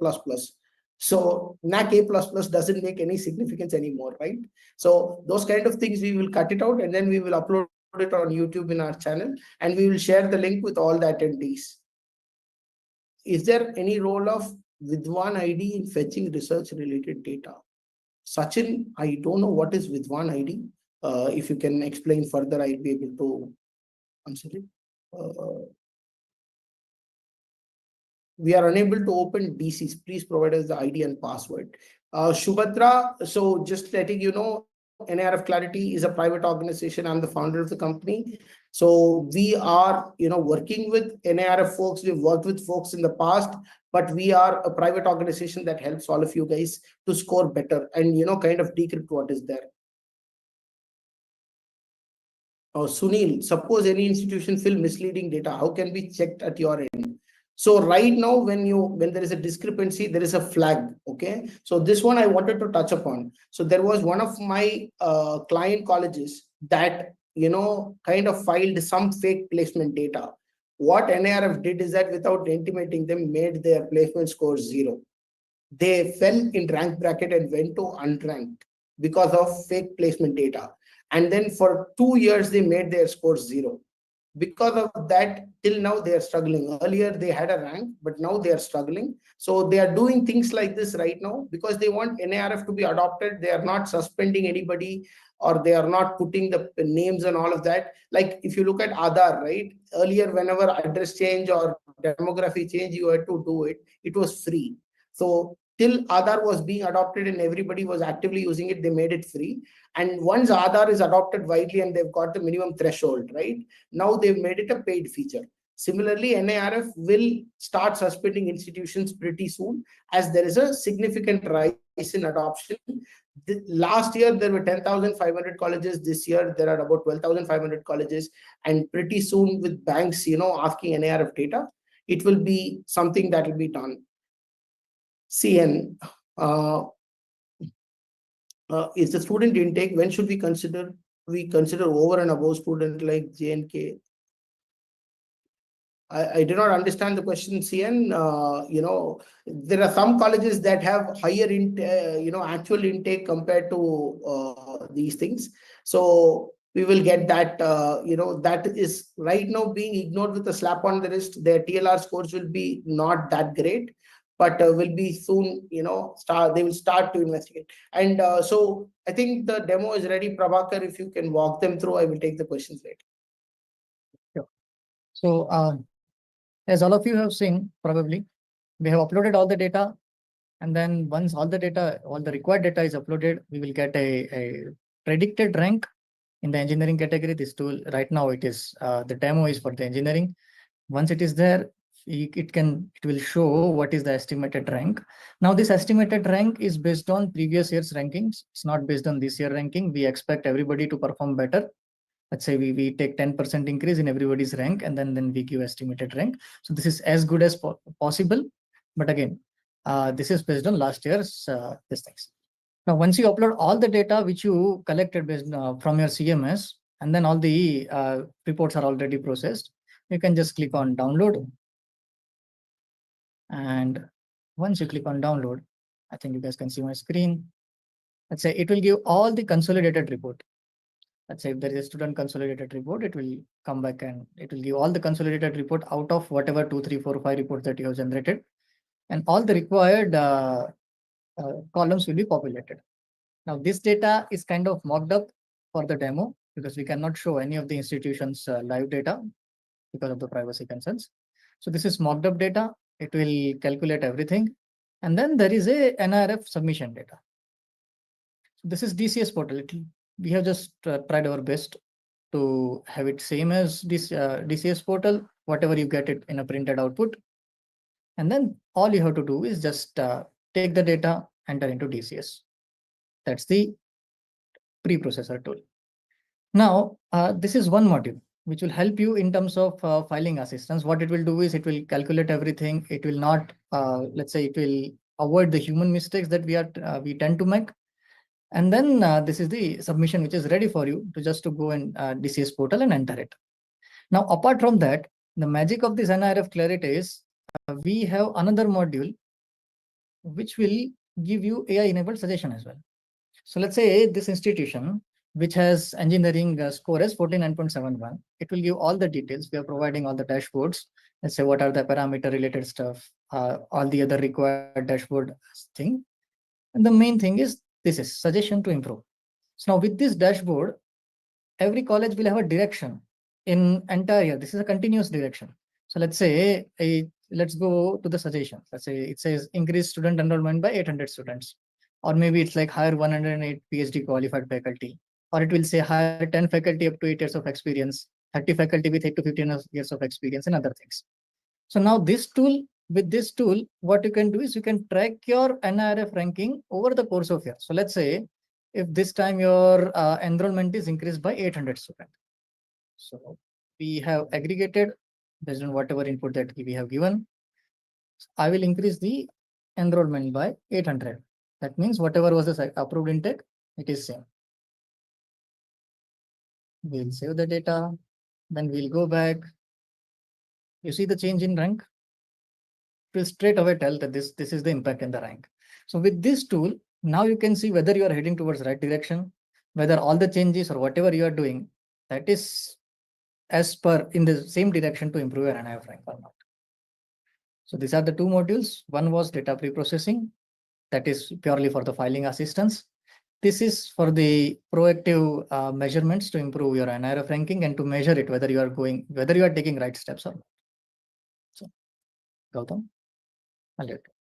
So NAAC A++ doesn't make any significance anymore, right? So those kind of things, we will cut it out, and then we will upload it on YouTube in our channel, and we will share the link with all the attendees. Is there any role of Vidwan ID in fetching research related data? Sachin, I don't know what is Vidwan ID. If you can explain further, I'll be able to answer it. We are unable to open DCs. Please provide us the ID and password. Shubhatra, so just letting you know, NIRF Clarity is a private organization. I'm the founder of the company. So we are, working with NIRF folks. We've worked with folks in the past, but we are a private organization that helps all of you guys to score better and, kind of decrypt what is there. Sunil, suppose any institution fill misleading data, how can be checked at your end? So right now, when there is a discrepancy, there is a flag. Okay. So this one I wanted to touch upon. So there was one of my client colleges that, kind of filed some fake placement data. What NIRF did is that without intimating them, made their placement score 0. They fell in rank bracket and went to unranked because of fake placement data. And then for 2 years, they made their score 0. Because of that, till now they are struggling. Earlier they had a rank, but now they are struggling. So they are doing things like this right now because they want NIRF to be adopted. They are not suspending anybody, or they are not putting the names and all of that. Like if you look at Aadhaar, right? Earlier, whenever address change or demography change, you had to do it. It was free. So till Aadhaar was being adopted and everybody was actively using it, they made it free. And once Aadhaar is adopted widely and they've got the minimum threshold, right? Now they've made it a paid feature. Similarly, NIRF will start suspending institutions pretty soon, as there is a significant rise in adoption. Last year, there were 10,500 colleges. This year, there are about 12,500 colleges. And pretty soon, with banks, asking NIRF data, it will be something that will be done. CN is the student intake. When should we consider over and above student like JNK? I do not understand the question, CN. There are some colleges that have higher actual intake compared to these things. So we will get that. That is right now being ignored with a slap on the wrist. Their TLR scores will be not that great, but will be soon. They will start to investigate. And so I think the demo is ready. Prabhakar, if you can walk them through, I will take the questions later. Sure. So as all of you have seen, probably, we have uploaded all the data. And then once all the required data is uploaded, we will get a predicted rank in the engineering category. This tool right now, it is the demo is for the engineering. Once it is there, it will show what is the estimated rank. Now this estimated rank is based on previous year's rankings. It's not based on this year ranking. We expect everybody to perform better. Let's say we take 10% increase in everybody's rank, and then we give estimated rank. So this is as good as possible. But again, this is based on last year's these things. Now, once you upload all the data which you collected based from your CMS, and then all the reports are already processed, you can just click on download. And once you click on download, I think you guys can see my screen. Let's say it will give all the consolidated report. Let's say if there is a student consolidated report, it will come back and it will give all the consolidated report out of whatever 2, 3, 4, 5 reports that you have generated. And all the required columns will be populated. Now, this data is kind of mocked up for the demo because we cannot show any of the institutions' live data because of the privacy concerns. So this is mocked up data. It will calculate everything. And then there is a NIRF submission data. So this is DCS portal. We have just tried our best to have it same as this DCS portal, whatever you get it in a printed output. And then all you have to do is just take the data, enter into DCS. That's the preprocessor tool. Now, this is one module which will help you in terms of filing assistance. What it will do is it will calculate everything. It will not, let's say, it will avoid the human mistakes that we tend to make. And then this is the submission which is ready for you to go in DCS portal and enter it. Now, apart from that, the magic of this NIRF Clarity is we have another module which will give you AI-enabled suggestion as well. So let's say this institution, which has engineering score as 49.71, it will give all the details. We are providing all the dashboards. Let's say what are the parameter related stuff, all the other required dashboard thing. And the main thing is this is suggestion to improve. So now with this dashboard, every college will have a direction in entire year. This is a continuous direction. So let's say, let's go to the suggestion. Let's say it says increase student enrollment by 800 students. Or maybe it's like hire 108 PhD qualified faculty. Or it will say hire 10 faculty up to 8 years of experience, 30 faculty with 8 to 15 years of experience and other things. So now with this tool, what you can do is you can track your NIRF ranking over the course of year. So let's say if this time your enrollment is increased by 800 students. So we have aggregated based on whatever input that we have given. I will increase the enrollment by 800. That means whatever was the approved intake, it is same. We'll save the data. Then we'll go back. You see the change in rank? It will straight away tell that this is the impact in the rank. So with this tool, now you can see whether you are heading towards the right direction, whether all the changes or whatever you are doing, that is as per in the same direction to improve your NIRF rank or not. So these are the two modules. One was data preprocessing, that is purely for the filing assistance. This is for the proactive measurements to improve your NIRF ranking and to measure it whether you are taking right steps or not. So, Gautam, I'll let you.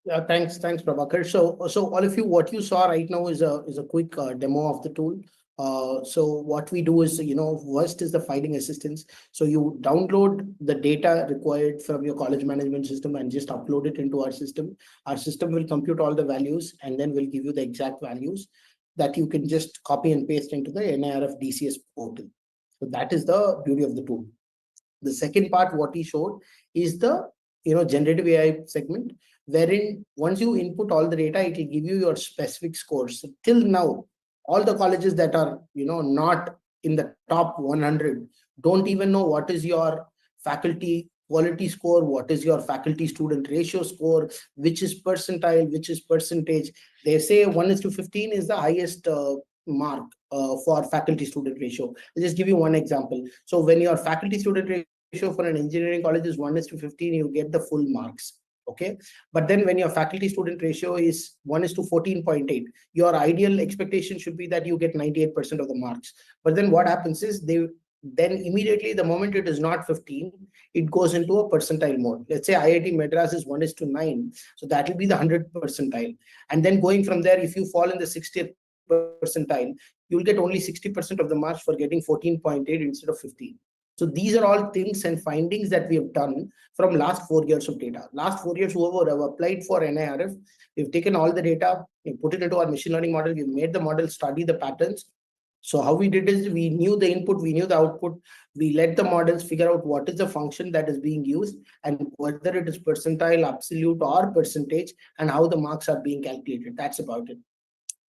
Yeah, thanks, Prabhakar. So all of you, what you saw right now is a quick demo of the tool. So what we do is, first is the filing assistance. So you download the data required from your college management system and just upload it into our system. Our system will compute all the values and then will give you the exact values that you can just copy and paste into the NIRF DCS portal. So that is the beauty of the tool. The second part, what he showed, is the generative AI segment, wherein once you input all the data, it will give you your specific scores. So till now, all the colleges that are not in the top 100 don't even know what is your faculty quality score, what is your faculty student ratio score, which is percentile, which is percentage. They say 1:15 is the highest mark for faculty student ratio. I'll just give you one example. So when your faculty student ratio for an engineering college is 1:15, you get the full marks. Okay, but then when your faculty student ratio is 1:14.8, your ideal expectation should be that you get 98% of the marks. But then what happens is then immediately, the moment it is not 15, it goes into a percentile mode. Let's say IIT Madras is 1:9, so that will be the 100th percentile. And then going from there, if you fall in the 60th percentile, you'll get only 60% of the marks for getting 14.8 instead of 15. So these are all things and findings that we have done from last 4 years of data. Last 4 years, whoever have applied for NIRF, we've taken all the data, we put it into our machine learning model, we made the model study the patterns. So how we did is, we knew the input, we knew the output, we let the models figure out what is the function that is being used and whether it is percentile, absolute or percentage, and how the marks are being calculated. That's about it.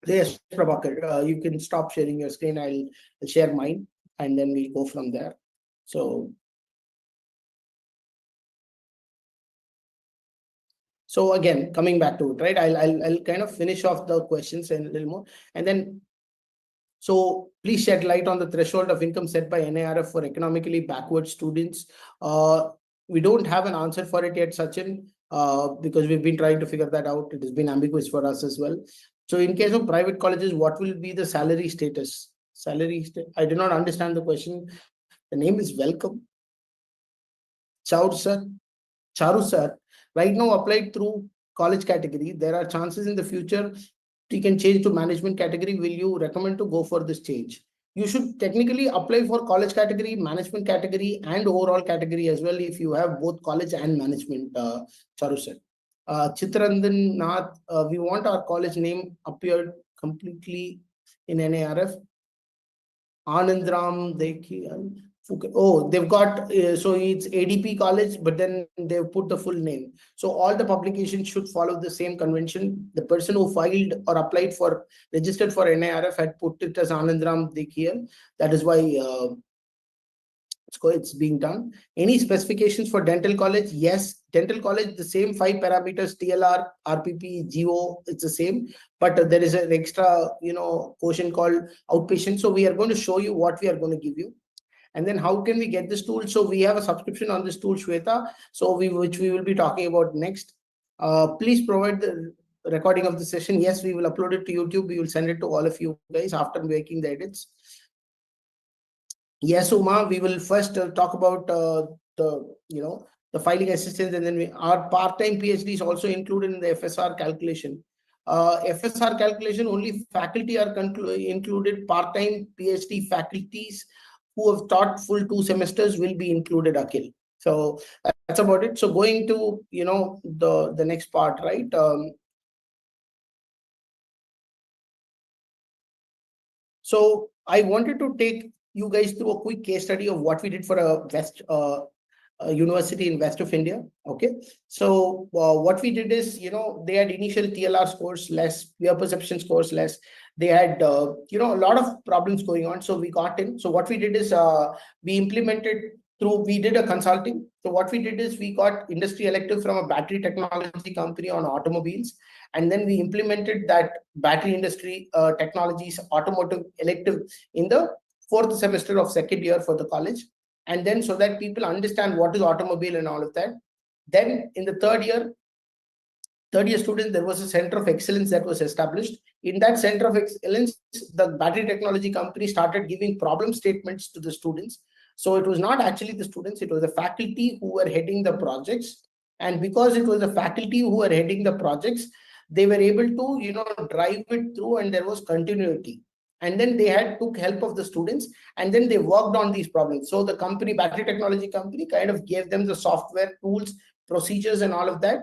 Yes, Prabhakar, you can stop sharing your screen. I'll share mine and then we'll go from there. So again, coming back to it, right? I'll kind of finish off the questions and a little more, and then. So please shed light on the threshold of income set by NIRF for economically backward students. We don't have an answer for it yet, Sachin, because we've been trying to figure that out. It has been ambiguous for us as well. So in case of private colleges, what will be the salary status? I do not understand the question. The name is welcome. Charu sir, right now applied through college category. There are chances in the future you can change to management category. Will you recommend to go for this change? You should technically apply for college category, management category, and overall category as well if you have both college and management, Charu sir. Chitrandan Nath, we want our college name appeared completely in NIRF. Anandaram Dhekial Phookan. Oh, they've got, so it's A.D.P college, but then they've put the full name. So all the publications should follow the same convention. The person who filed or applied for, registered for NIRF had put it as Anandaram Dhekial. That is why it's being done. Any specifications for dental college? Yes, dental college, the same 5 parameters, TLR, RPP, GO, it's the same, but there is an extra, quotient called outpatient. So we are going to show you what we are going to give you. And then how can we get this tool? So we have a subscription on this tool, Shweta, which we will be talking about next. Please provide the recording of the session. Yes, we will upload it to YouTube. We will send it to all of you guys after making the edits. Yes, Uma, we will first talk about the filing assistance, and then our part-time PhD is also included in the FSR calculation. FSR calculation, only faculty are included. Part-time PhD faculties who have taught full 2 semesters will be included, Akhil. So that's about it. So going to the next part, right? So I wanted to take you guys through a quick case study of what we did for a university in west of India. Okay, so what we did is, they had initial TLR scores less, peer perception scores less. They had a lot of problems going on. So we got in. So what we did is we did a consulting. So what we did is we got industry elective from a battery technology company on automobiles. And then we implemented that battery industry technologies automotive elective in the 4th semester of 2nd year for the college. And then so that people understand what is automobile and all of that. Then in the 3rd year students, there was a center of excellence that was established. In that center of excellence, the battery technology company started giving problem statements to the students. So it was not actually the students, it was the faculty who were heading the projects. And because it was the faculty who were heading the projects, they were able to, drive it through, and there was continuity. and then they took help of the students, and then they worked on these problems. So the company, battery technology company, kind of gave them the software tools, procedures, and all of that,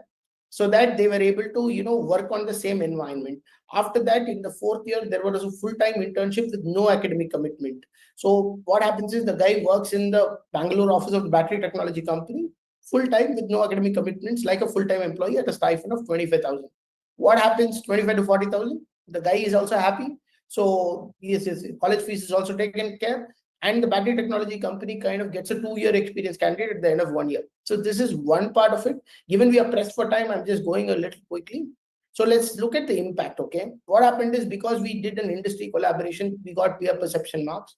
so that they were able to work on the same environment. After that, in the 4th year, there was a full-time internship with no academic commitment. So what happens is the guy works in the Bangalore office of the battery technology company full-time with no academic commitments, like a full-time employee at a stipend of 25,000. What happens? 25 to 40,000. The guy is also happy. So his college fees is also taken care, and the battery technology company kind of gets a 2-year experience candidate at the end of 1 year. So this is one part of it. Given we are pressed for time, I'm just going a little quickly. So let's look at the impact. Okay, what happened is, because we did an industry collaboration, we got peer perception marks.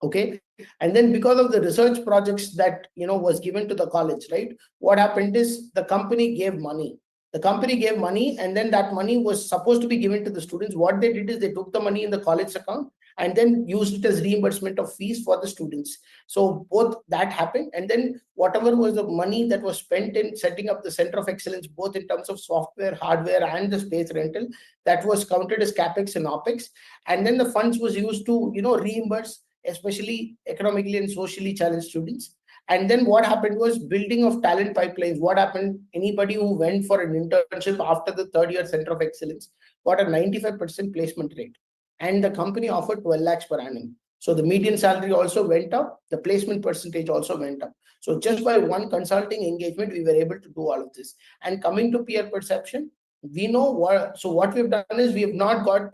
Okay, and then because of the research projects that was given to the college, right? What happened is the company gave money. The company gave money, and then that money was supposed to be given to the students. What they did is they took the money in the college account and then used it as reimbursement of fees for the students. So both that happened, and then whatever was the money that was spent in setting up the center of excellence, both in terms of software, hardware, and the space rental, that was counted as capex and opex, and then the funds was used to reimburse especially economically and socially challenged students. And then what happened was building of talent pipelines. What happened? Anybody who went for an internship after the 3rd year center of excellence got a 95% placement rate, and the company offered 12 lakhs per annum. So the median salary also went up, the placement percentage also went up. So just by one consulting engagement, we were able to do all of this. And coming to peer perception, we know what we've done is, we have not got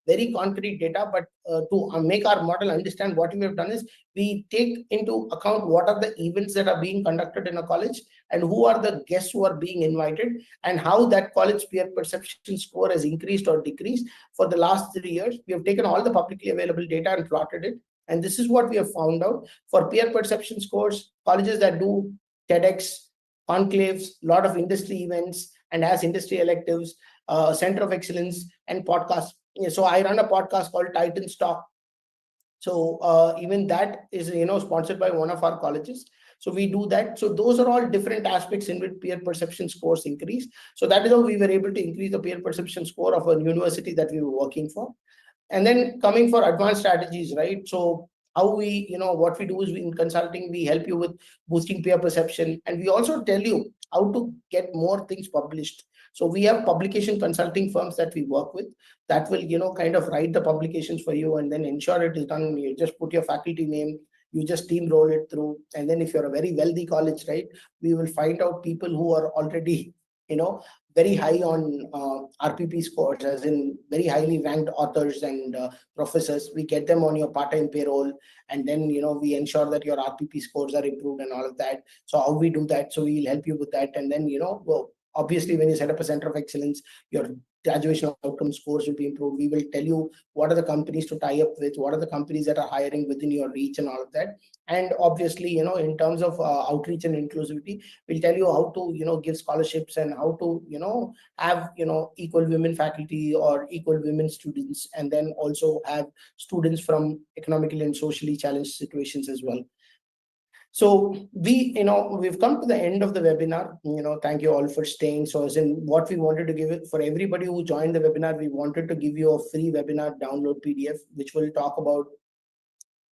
very concrete data, but to make our model understand, what we have done is, we take into account what are the events that are being conducted in a college, and who are the guests who are being invited, and how that college peer perception score has increased or decreased for the last 3 years. We have taken all the publicly available data and plotted it, and this is what we have found out. For peer perception scores, colleges that do TEDx, conclaves, lot of industry events, and as industry electives, center of excellence, and podcasts. So I run a podcast called Titan Talk. So even that is sponsored by one of our colleges. So we do that. So those are all different aspects in which peer perception scores increase. So that is how we were able to increase the peer perception score of a university that we were working for. And then coming for advanced strategies, right? So how what we do is, in consulting, we help you with boosting peer perception, and we also tell you how to get more things published. So we have publication consulting firms that we work with that will kind of write the publications for you, and then ensure it is done. You just put your faculty name, you just steamroll it through, and then if you're a very wealthy college, right, we will find out people who are already very high on RPP scores, as in very highly ranked authors and professors. We get them on your part-time payroll, and then we ensure that your RPP scores are improved and all of that. So how we do that? So we'll help you with that, and then well, obviously, when you set up a center of excellence, your graduation outcome scores will be improved. We will tell you what are the companies to tie up with, what are the companies that are hiring within your reach, and all of that. And obviously, in terms of outreach and inclusivity, we'll tell you how to give scholarships, and how to have equal women faculty or equal women students, and then also have students from economically and socially challenged situations as well. So we've come to the end of the webinar. Thank you all for staying. So as in, what we wanted to give it for everybody who joined the webinar, we wanted to give you a free webinar download PDF, which will talk about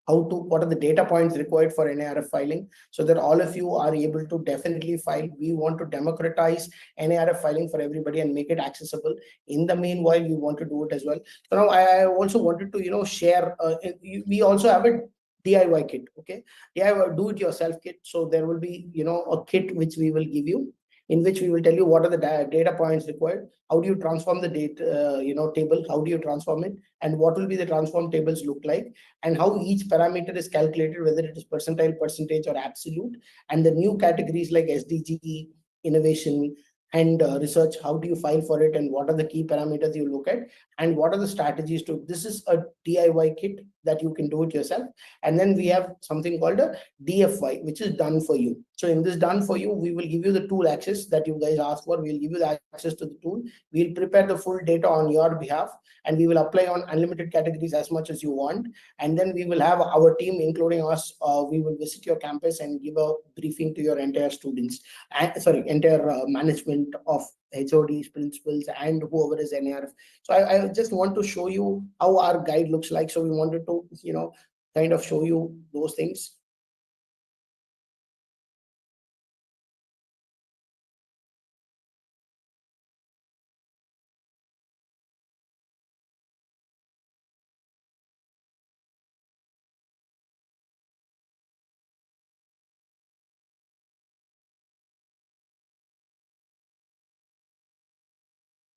what are the data points required for NIRF filing, so that all of you are able to definitely file. We want to democratize NIRF filing for everybody and make it accessible. In the meanwhile, we want to do it as well. So now I also wanted to share. We also have a DIY kit. Okay, DIY do it yourself kit. So there will be a kit which we will give you, in which we will tell you what are the data points required, how do you transform the data table, how do you transform it, and what will be the transform tables look like, and how each parameter is calculated, whether it is percentile, percentage, or absolute, and the new categories like SDGE, innovation, and research, how do you file for it, and what are the key parameters you look at, and what are the strategies to. This is a DIY kit that you can do it yourself. And then we have something called a DFY, which is done for you. So in this done for you, we will give you the tool access that you guys asked for. We'll give you the access to the tool. We'll prepare the full data on your behalf, and we will apply on unlimited categories as much as you want. And then we will have our team, including us, we will visit your campus and give a briefing to your entire students, and entire management of HODs, principals, and whoever is NIRF. So I just want to show you how our guide looks like. So we wanted to, kind of show you those things.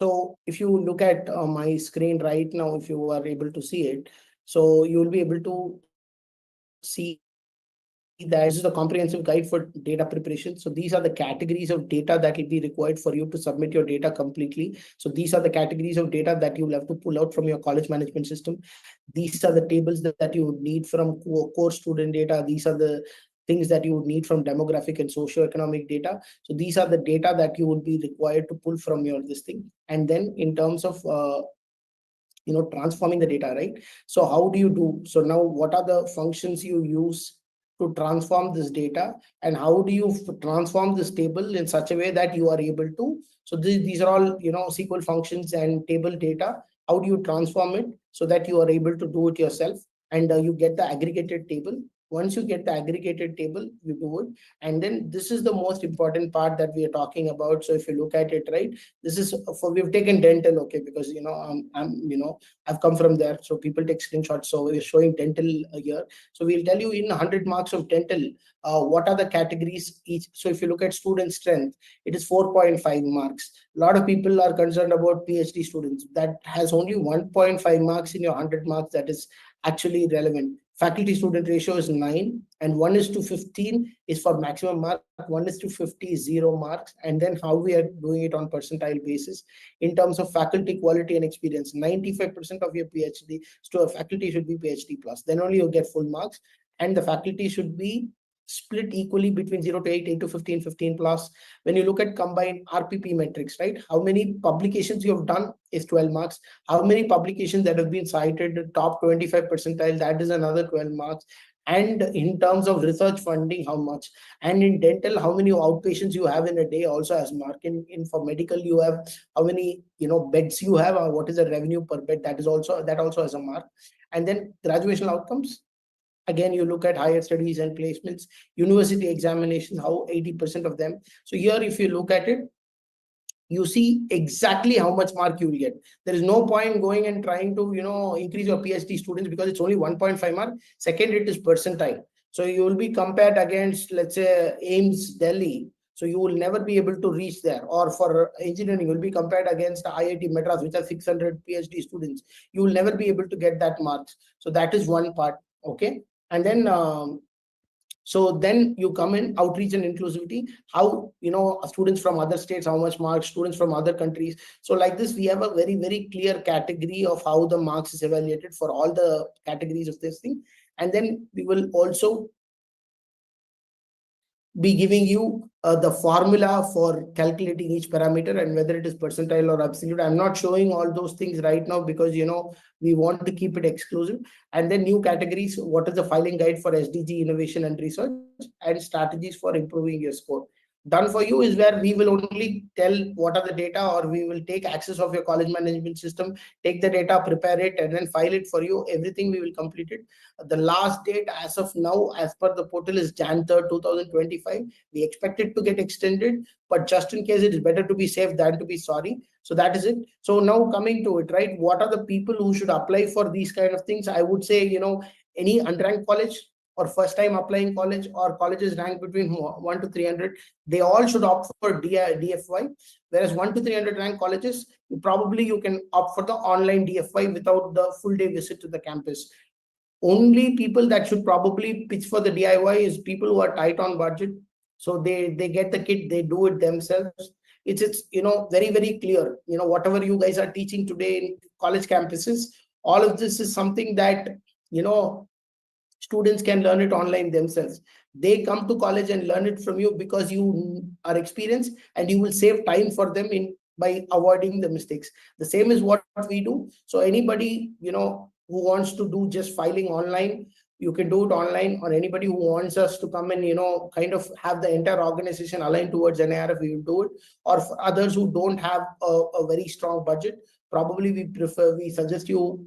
So if you look at my screen right now, if you are able to see it, so you will be able to see that this is the comprehensive guide for data preparation. So these are the categories of data that will be required for you to submit your data completely. So these are the categories of data that you will have to pull out from your college management system. These are the tables that you would need from core student data. These are the things that you would need from demographic and socio-economic data. So these are the data that you would be required to pull from your this thing. And then in terms of transforming the data, right? So how do you do? So now what are the functions you use to transform this data, and how do you transform this table in such a way that you are able to, so these are all SQL functions and table data. How do you transform it so that you are able to do it yourself, and you get the aggregated table? Once you get the aggregated table, you do it. And then this is the most important part that we are talking about. So if you look at it, right, this is for, we've taken dental, okay, because I've come from there, so people take screenshots. So we're showing dental here. So we'll tell you in 100 marks of dental, what are the categories each. So if you look at student strength, it is 4.5 marks. A lot of people are concerned about PhD students. That has only 1.5 marks in your 100 marks. That is actually relevant. Faculty student ratio is 9, and 1:15 is for maximum mark. 1:50 is 0 marks. And then how we are doing it on percentile basis in terms of faculty quality and experience. 95% of your PhD faculty should be PhD plus. Then only you get full marks, and the faculty should be split equally between 0 to 8, 8 to 15, 15 plus. When you look at combined RPP metrics, right? How many publications you have done is 12 marks. How many publications that have been cited top 25 percentile, that is another 12 marks. And in terms of research funding, how much? And in dental, how many outpatients you have in a day also as mark. In for medical, you have how many beds you have, or what is the revenue per bed, that also as a mark. And then graduation outcomes. Again, you look at higher studies and placements, university examinations, how 80% of them. So here, if you look at it, you see exactly how much mark you will get. There is no point going and trying to increase your PhD students, because it's only 1.5 mark. Second, it is percentile. So you will be compared against, let's say, AIMS Delhi. So you will never be able to reach there. Or for engineering, you will be compared against IIT Madras, which has 600 PhD students. You will never be able to get that marks. So that is one part. Okay. And then so then you come in outreach and inclusivity, how students from other states, how much marks, students from other countries. So like this, we have a very, very clear category of how the marks is evaluated for all the categories of this thing. And then we will also be giving you the formula for calculating each parameter and whether it is percentile or absolute. I'm not showing all those things right now because we want to keep it exclusive. And then new categories, what is the filing guide for SDG innovation and research, and strategies for improving your score. Done for you is where we will only tell what are the data, or we will take access of your college management system, take the data, prepare it, and then file it for you. Everything we will complete it. The last date as of now, as per the portal, is Jan 3rd, 2025. We expect it to get extended, but just in case, it is better to be safe than to be sorry. So that is it. So now coming to it, right? What are the people who should apply for these kind of things? I would say, any unranked college, or first time applying college, or colleges ranked between 1 to 300, they all should opt for DFY. Whereas 1 to 300 ranked colleges, you can opt for the online DFY without the full day visit to the campus. Only people that should probably pitch for the DIY is people who are tight on budget. So they get the kit, they do it themselves. It's very, very clear. Whatever you guys are teaching today in college campuses, all of this is something that students can learn it online themselves. They come to college and learn it from you because you are experienced, and you will save time for them in by avoiding the mistakes. The same is what we do. So anybody, who wants to do just filing online, you can do it online, or anybody who wants us to come and, kind of have the entire organization aligned towards NIRF, we will do it. Or for others who don't have a very strong budget, probably we suggest you,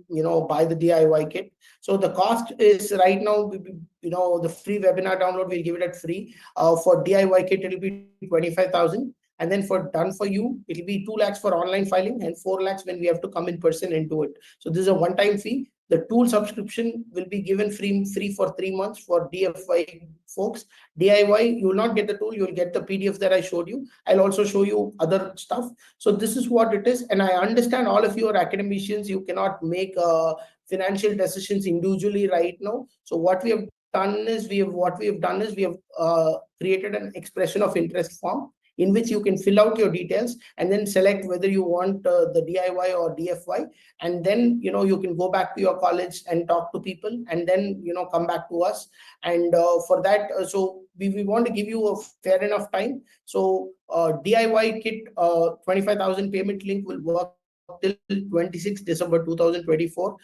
buy the DIY kit. So the cost is right now, the free webinar download, we'll give it at free. For DIY kit, it'll be 25,000. And then for done for you, it'll be 2 lakhs for online filing and 4 lakhs when we have to come in person and do it. So this is a one-time fee. The tool subscription will be given free for 3 months for DFY folks. DIY, you will not get the tool, you will get the PDF that I showed you. I'll also show you other stuff. So this is what it is. And I understand all of you are academicians. You cannot make financial decisions individually right now. So what we have done is we have created an expression of interest form in which you can fill out your details and then select whether you want the DIY or DFY. And then, you can go back to your college and talk to people, and then, come back to us. And for that, so we want to give you a fair enough time. So DIY kit, 25,000 payment link will work till 26 December 2024,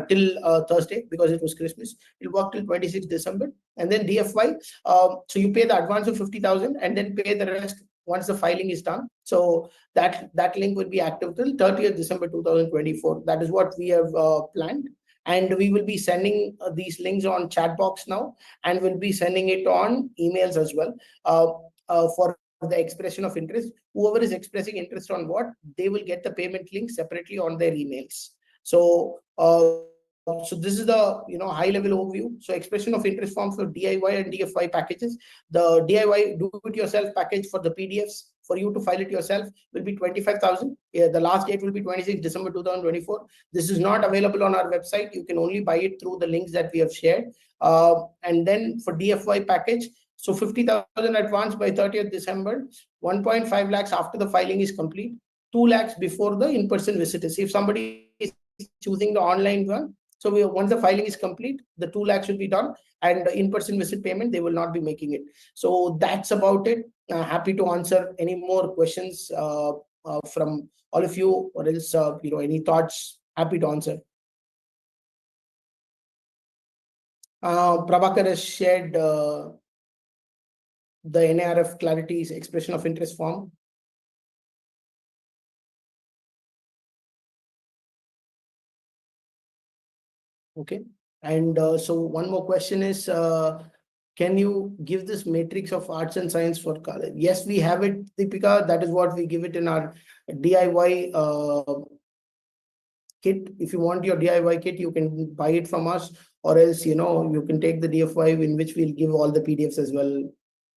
till Thursday, because it was Christmas. It'll work till 26 December. And then DFY, so you pay the advance of 50,000 and then pay the rest once the filing is done. So that link will be active till 30th December 2024. That is what we have planned. And we will be sending these links on chat box now, and we'll be sending it on emails as well, for the expression of interest. Whoever is expressing interest on what, they will get the payment link separately on their emails. So so this is the high level overview. So expression of interest form for DIY and DFY packages. The DIY, do it yourself package, for the PDFs for you to file it yourself, will be 25,000. The last date will be 26 December 2024. This is not available on our website. You can only buy it through the links that we have shared. And then for DFY package, so 50,000 advance by 30th December, 1.5 lakhs after the filing is complete, 2 lakhs before the in-person visit is. If somebody is choosing the online one, so once the filing is complete, the 2 lakhs will be done, and the in-person visit payment, they will not be making it. So that's about it. Happy to answer any more questions from all of you, or else, any thoughts, happy to answer. Prabhakar has shared the NIRF clarities expression of interest form. Okay. And so one more question is, can you give this matrix of arts and science for college? Yes, we have it, Deepika. That is what we give it in our DIY kit. If you want your DIY kit, you can buy it from us, or else, you can take the DFY, in which we'll give all the PDFs as well,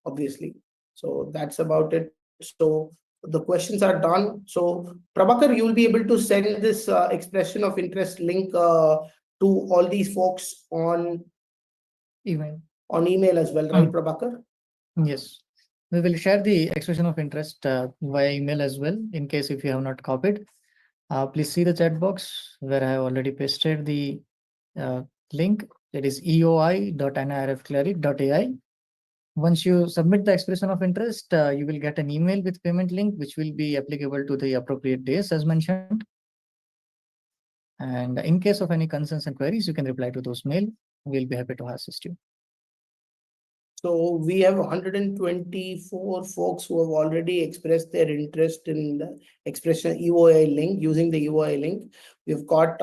obviously. So that's about it. So the questions are done. So Prabhakar, you will be able to send this expression of interest link to all these folks on email as well, right, Prabhakar? Yes, we will share the expression of interest via email as well, in case if you have not copied. Please see the chat box where I have already pasted the link. That is eoi.nirfcleric.ai. Once you submit the expression of interest, you will get an email with payment link, which will be applicable to the appropriate days as mentioned. And in case of any concerns and queries, you can reply to those mail. We'll be happy to assist you. So we have 124 folks who have already expressed their interest in the expression EOI link, using the EOI link. We've got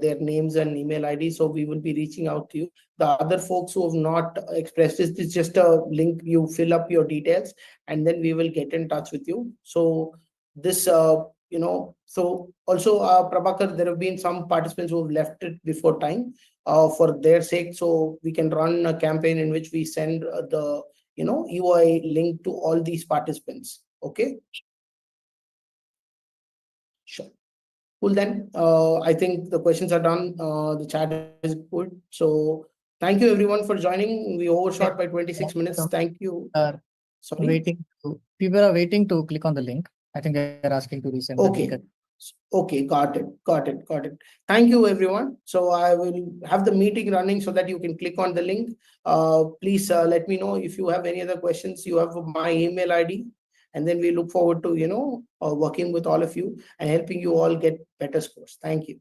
their names and email ID, so we will be reaching out to you. The other folks who have not expressed this, it's just a link. You fill up your details, and then we will get in touch with you. So this, so also, Prabhakar, there have been some participants who have left it before time. For their sake, so we can run a campaign in which we send the EOI link to all these participants. Okay, sure. Cool. Then I think the questions are done. The chat is good. So thank you everyone for joining. We overshot by 26 minutes. Thank you. Sorry. People are waiting to click on the link. I think they're asking to resend the link. Okay, got it, got it, got it. Thank you, everyone. So I will have the meeting running so that you can click on the link. Please let me know if you have any other questions. You have my email ID, and then we look forward to working with all of you and helping you all get better scores. Thank you.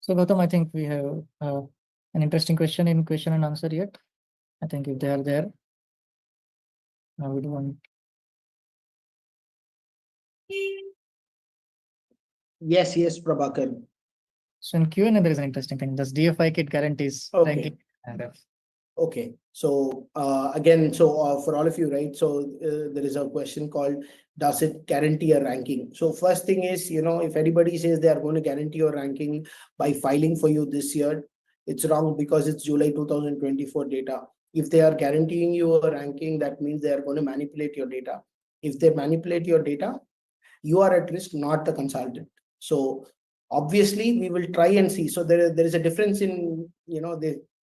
So Gautam, I think we have an interesting question in question and answer yet. I think if they are there, I would want. Yes, yes, Prabhakar. So in Q&A, there is an interesting thing. Does DFI kit guarantees Okay. ranking NRF? Okay, so again, so for all of you, right? So there is a question called, does it guarantee a ranking? So first thing is, if anybody says they are going to guarantee your ranking by filing for you this year, it's wrong because it's July 2024 data. If they are guaranteeing you a ranking, that means they are going to manipulate your data. If they manipulate your data, you are at risk, not the consultant. So obviously we will try and see. So there is a difference in,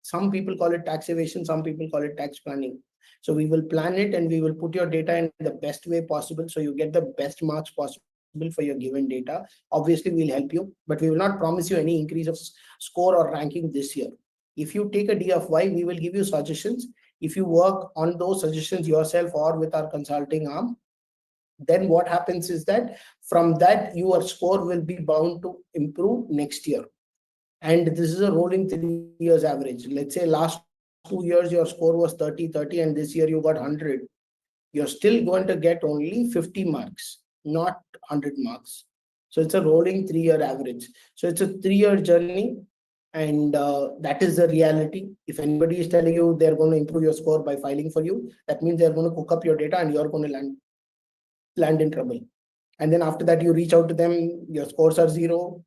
some people call it tax evasion, some people call it tax planning. So we will plan it and we will put your data in the best way possible so you get the best marks possible for your given data. Obviously we'll help you, but we will not promise you any increase of score or ranking this year. If you take a DFY, we will give you suggestions. If you work on those suggestions yourself or with our consulting arm, then what happens is that from that your score will be bound to improve next year. And this is a rolling 3 years average. Let's say last 2 years your score was 30 and this year you got 100. You're still going to get only 50 marks, not 100 marks. So it's a rolling 3-year average. So it's a 3-year journey, and that is the reality. If anybody is telling you they're going to improve your score by filing for you, that means they're going to cook up your data and you're going to land in trouble. And then after that you reach out to them, your scores are 0.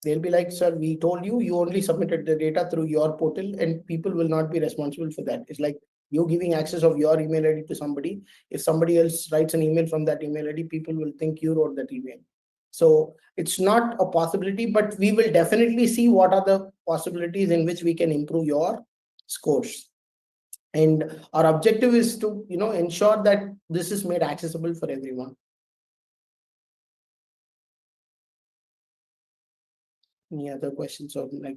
They'll be like, sir, we told you, you only submitted the data through your portal, and people will not be responsible for that. It's like you giving access of your email ID to somebody. If somebody else writes an email from that email ID, people will think you wrote that email. So it's not a possibility, but we will definitely see what are the possibilities in which we can improve your scores. And our objective is to, ensure that this is made accessible for everyone. Any other questions? Or like,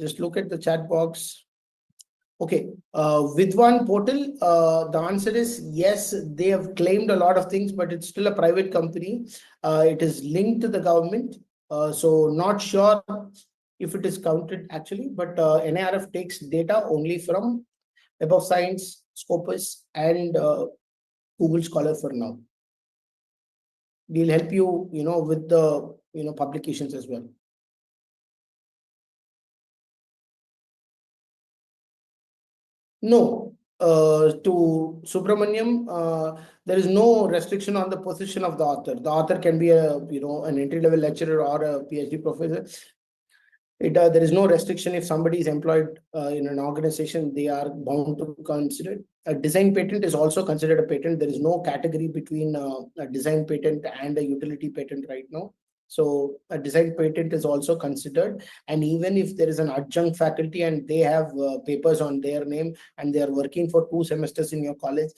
just look at the chat box. Okay, with one portal, the answer is yes, they have claimed a lot of things, but it's still a private company. It is linked to the government. So not sure if it is counted actually, but NIRF takes data only from Web of Science, Scopus, and Google Scholar for now. We'll help you, with the, publications as well. No, to Subramaniam, there is no restriction on the position of the author. The author can be an entry-level lecturer or a PhD professor. There is no restriction. If somebody is employed in an organization, they are bound to consider it. A design patent is also considered a patent. There is no category between a design patent and a utility patent right now. So a design patent is also considered. And even if there is an adjunct faculty and they have papers on their name and they are working for 2 semesters in your college,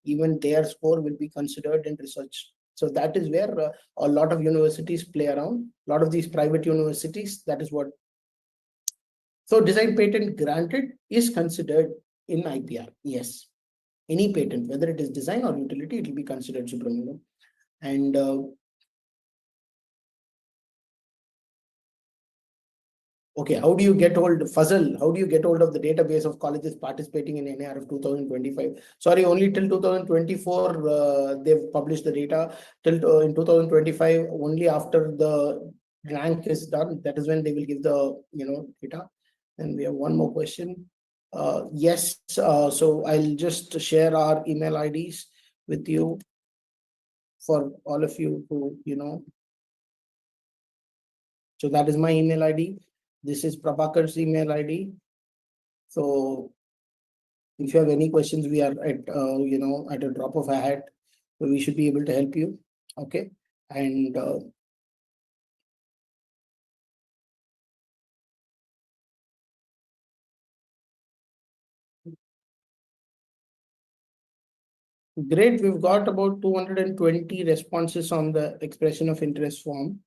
even their score will be considered in research. So that is where a lot of universities play around. A lot of these private universities, that is what. So design patent granted is considered in IPR. Yes. Any patent, whether it is design or utility, it will be considered, Subramaniam. And okay, how do you get hold, Fazal, how do you get hold of the database of colleges participating in NIRF 2025? Sorry, only till 2024, they've published the data. Till in 2025, only after the rank is done, that is when they will give the, data. And we have one more question. Yes, so I'll just share our email IDs with you for all of you to, so that is my email ID. This is Prabhakar's email ID. So if you have any questions, we are at, at a drop of a hat, so we should be able to help you. Okay. And great, we've got about 220 responses on the expression of interest form.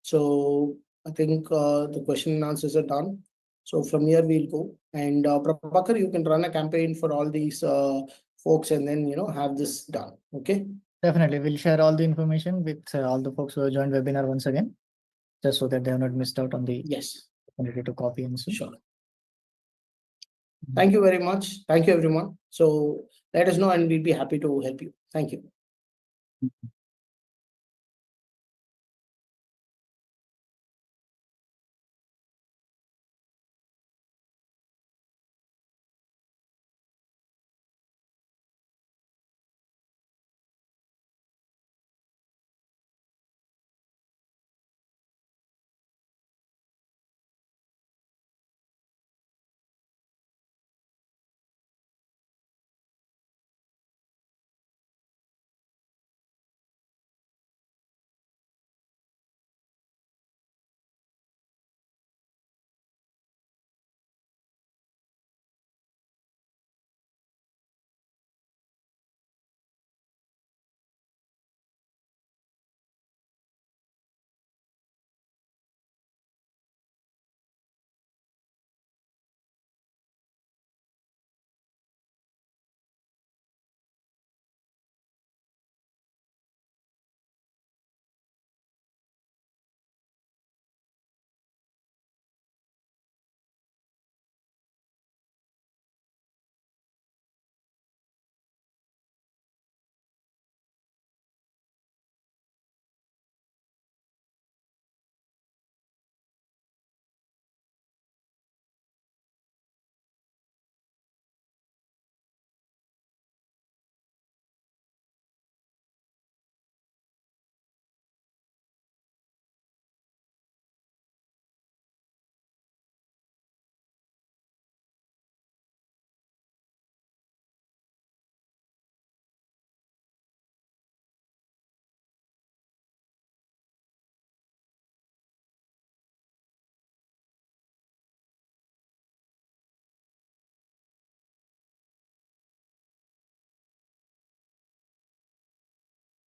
So I think the question and answers are done. So from here we'll go. And Prabhakar, you can run a campaign for all these folks and then, have this done. Okay. Definitely. We'll share all the information with all the folks who have joined webinar once again, just so that they have not missed out on the opportunity to copy and see. Sure. Thank you very much. Thank you, everyone. So let us know and we'll be happy to help you. Thank you.